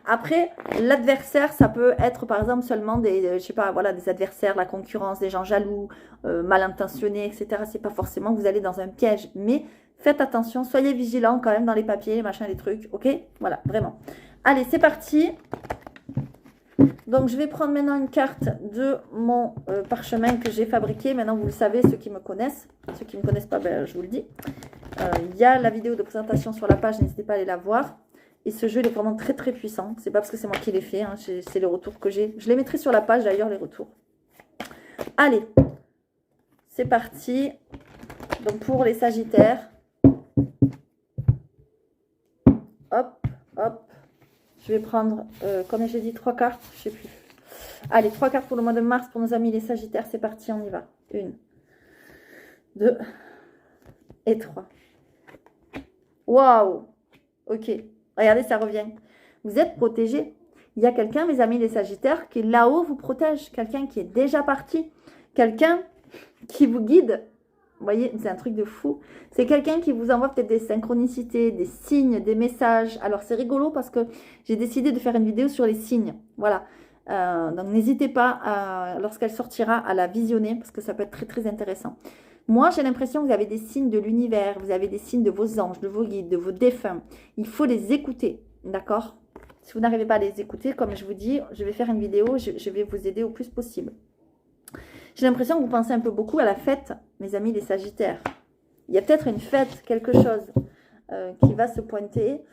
Après, l'adversaire, ça peut être par exemple seulement je sais pas, voilà, des adversaires, la concurrence, des gens jaloux, mal intentionnés, etc. C'est pas forcément que vous allez dans un piège, mais faites attention, soyez vigilants quand même dans les papiers, les machins, les trucs, ok? Voilà, vraiment. Allez, c'est parti. Donc, je vais prendre maintenant une carte de mon parchemin que j'ai fabriqué. Maintenant, vous le savez, ceux qui me connaissent. Ceux qui ne me connaissent pas, ben, je vous le dis. Il y a la vidéo de présentation sur la page, n'hésitez pas à aller la voir. Et ce jeu, il est vraiment très, très puissant. C'est pas parce que c'est moi qui l'ai fait, hein, c'est les retours que j'ai. Je les mettrai sur la page, d'ailleurs, les retours. Allez, c'est parti. Donc, pour les Sagittaires. Hop, hop. Je vais prendre, comme j'ai dit, 3 cartes. Je sais plus. Allez, 3 cartes pour le mois de mars pour nos amis les Sagittaires. C'est parti, on y va. 1, 2 et 3. Waouh. Ok. Regardez, ça revient. Vous êtes protégés. Il y a quelqu'un, mes amis les Sagittaires, qui là-haut vous protège. Quelqu'un qui est déjà parti. Quelqu'un qui vous guide. Vous voyez, c'est un truc de fou. C'est quelqu'un qui vous envoie peut-être des synchronicités, des signes, des messages. Alors, c'est rigolo parce que j'ai décidé de faire une vidéo sur les signes. Voilà. Donc, n'hésitez pas, lorsqu'elle sortira, à la visionner parce que ça peut être très, très intéressant. Moi, j'ai l'impression que vous avez des signes de l'univers, vous avez des signes de vos anges, de vos guides, de vos défunts. Il faut les écouter, d'accord? Si vous n'arrivez pas à les écouter, comme je vous dis, je vais faire une vidéo, je vais vous aider au plus possible. J'ai l'impression que vous pensez un peu beaucoup à la fête, mes amis les Sagittaires. Il y a peut-être une fête, quelque chose qui va se pointer.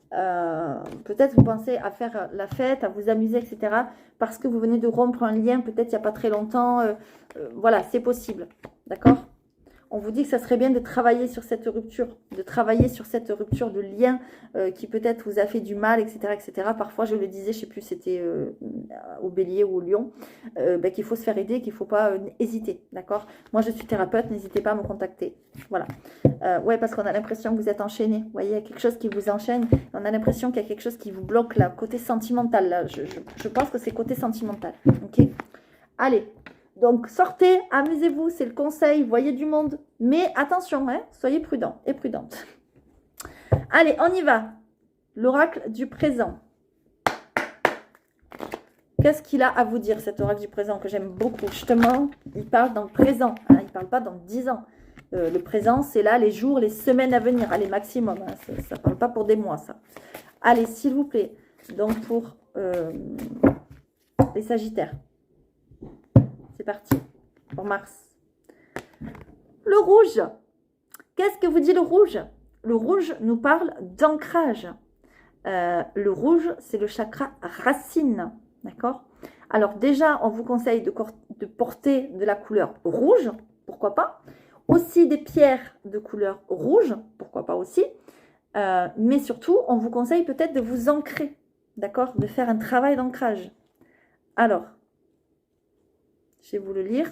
Peut-être vous pensez à faire la fête, à vous amuser, etc. Parce que vous venez de rompre un lien, peut-être il n'y a pas très longtemps. Voilà, c'est possible, d'accord? On vous dit que ça serait bien de travailler sur cette rupture, de lien qui peut-être vous a fait du mal, etc., etc. Parfois, je le disais, je ne sais plus, c'était au Bélier ou au Lion, qu'il faut se faire aider, qu'il ne faut pas hésiter, d'accord? Moi, je suis thérapeute, n'hésitez pas à me contacter. Voilà. Ouais, parce qu'on a l'impression que vous êtes enchaîné. Vous voyez, il y a quelque chose qui vous enchaîne. On a l'impression qu'il y a quelque chose qui vous bloque là, côté sentimental. Là. Je pense que c'est côté sentimental. Ok? Allez. Donc, sortez, amusez-vous, c'est le conseil, voyez du monde. Mais attention, hein, soyez prudents et prudentes. Allez, on y va. L'oracle du présent. Qu'est-ce qu'il a à vous dire, cet oracle du présent, que j'aime beaucoup? Justement, il parle dans le présent, hein, il ne parle pas dans 10 ans. Le présent, c'est là les jours, les semaines à venir, allez, maximum. Hein, ça ne parle pas pour des mois, ça. Allez, s'il vous plaît. Donc, pour les Sagittaires. C'est parti pour mars. Le rouge. Qu'est-ce que vous dit le rouge? Le rouge nous parle d'ancrage. Le rouge, c'est le chakra racine. D'accord? Alors déjà, on vous conseille de porter de la couleur rouge. Pourquoi pas? Aussi des pierres de couleur rouge. Pourquoi pas aussi? Mais surtout, on vous conseille peut-être de vous ancrer. D'accord? De faire un travail d'ancrage. Alors, je vais vous le lire.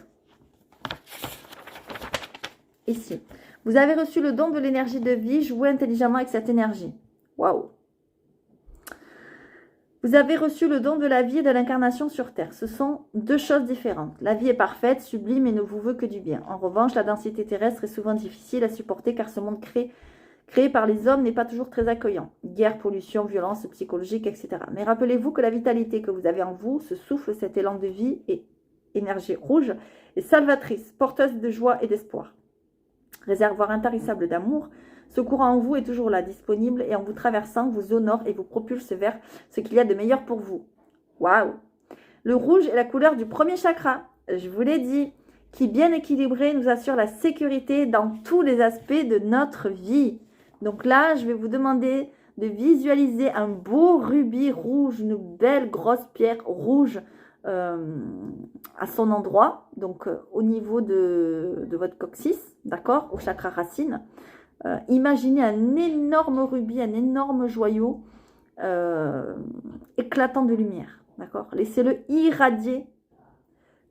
Ici. Vous avez reçu le don de l'énergie de vie. Jouez intelligemment avec cette énergie. Waouh! Vous avez reçu le don de la vie et de l'incarnation sur Terre. Ce sont deux choses différentes. La vie est parfaite, sublime et ne vous veut que du bien. En revanche, la densité terrestre est souvent difficile à supporter car ce monde créé par les hommes n'est pas toujours très accueillant. Guerre, pollution, violence psychologique, etc. Mais rappelez-vous que la vitalité que vous avez en vous, ce souffle, cet élan de vie et énergie rouge est salvatrice, porteuse de joie et d'espoir. Réservoir intarissable d'amour, ce courant en vous est toujours là, disponible et en vous traversant, vous honore et vous propulse vers ce qu'il y a de meilleur pour vous. Waouh! Le rouge est la couleur du premier chakra, je vous l'ai dit, qui bien équilibré nous assure la sécurité dans tous les aspects de notre vie. Donc là, je vais vous demander de visualiser un beau rubis rouge, une belle grosse pierre rouge à son endroit, donc au niveau de votre coccyx, d'accord, au chakra racine. Imaginez un énorme rubis, un énorme joyau éclatant de lumière, d'accord. Laissez-le irradier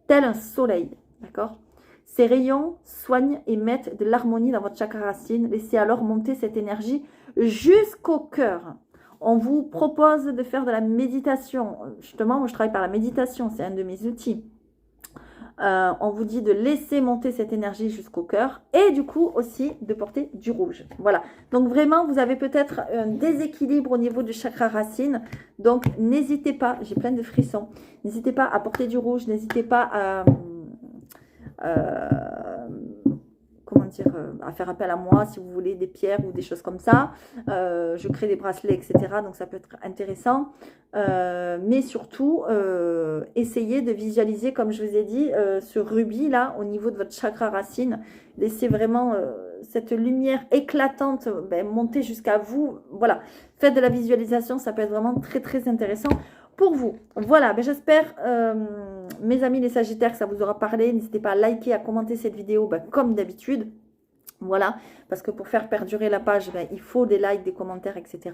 tel un soleil, d'accord. Ces rayons soignent et mettent de l'harmonie dans votre chakra racine. Laissez alors monter cette énergie jusqu'au cœur. On vous propose de faire de la méditation. Justement, moi, je travaille par la méditation. C'est un de mes outils. On vous dit de laisser monter cette énergie jusqu'au cœur. Et du coup, aussi, de porter du rouge. Voilà. Donc, vraiment, vous avez peut-être un déséquilibre au niveau du chakra racine. Donc, n'hésitez pas. J'ai plein de frissons. N'hésitez pas à porter du rouge. N'hésitez pas à... comment dire, à faire appel à moi si vous voulez des pierres ou des choses comme ça. Je crée des bracelets, etc. Donc ça peut être intéressant. Mais surtout, essayez de visualiser, comme je vous ai dit, ce rubis là au niveau de votre chakra racine. Laissez vraiment cette lumière éclatante monter jusqu'à vous. Voilà, faites de la visualisation, ça peut être vraiment très très intéressant pour vous. Voilà, j'espère, mes amis les Sagittaires, que ça vous aura parlé. N'hésitez pas à liker, à commenter cette vidéo comme d'habitude. Voilà, parce que pour faire perdurer la page, il faut des likes, des commentaires, etc.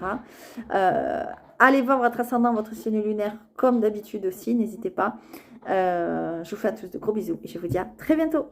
Allez voir votre ascendant, votre signe lunaire, comme d'habitude aussi, n'hésitez pas. Je vous fais à tous de gros bisous et je vous dis à très bientôt.